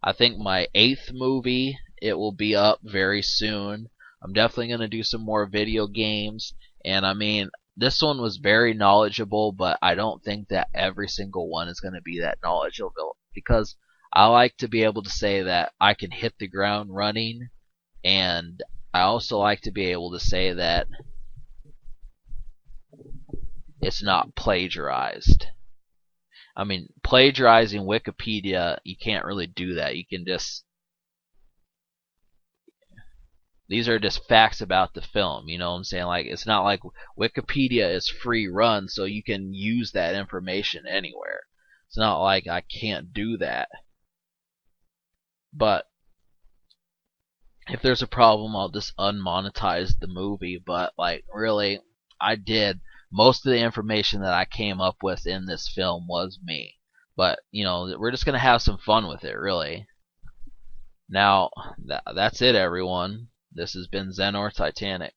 [SPEAKER 1] I think my eighth movie, it will be up very soon. I'm definitely going to do some more video games. And I mean, this one was very knowledgeable, but I don't think that every single one is going to be that knowledgeable because I like to be able to say that I can hit the ground running, and I also like to be able to say that it's not plagiarized. I mean, plagiarizing Wikipedia, you can't really do that. You can just, these are just facts about the film, you know what I'm saying? Like, it's not like Wikipedia is free run, so you can use that information anywhere. It's not like I can't do that. But if there's a problem, I'll just unmonetize the movie. But, like, really, I did. Most of the information that I came up with in this film was me. But, you know, we're just going to have some fun with it, really. Now, that's it, everyone. This has been Zen or Titanic.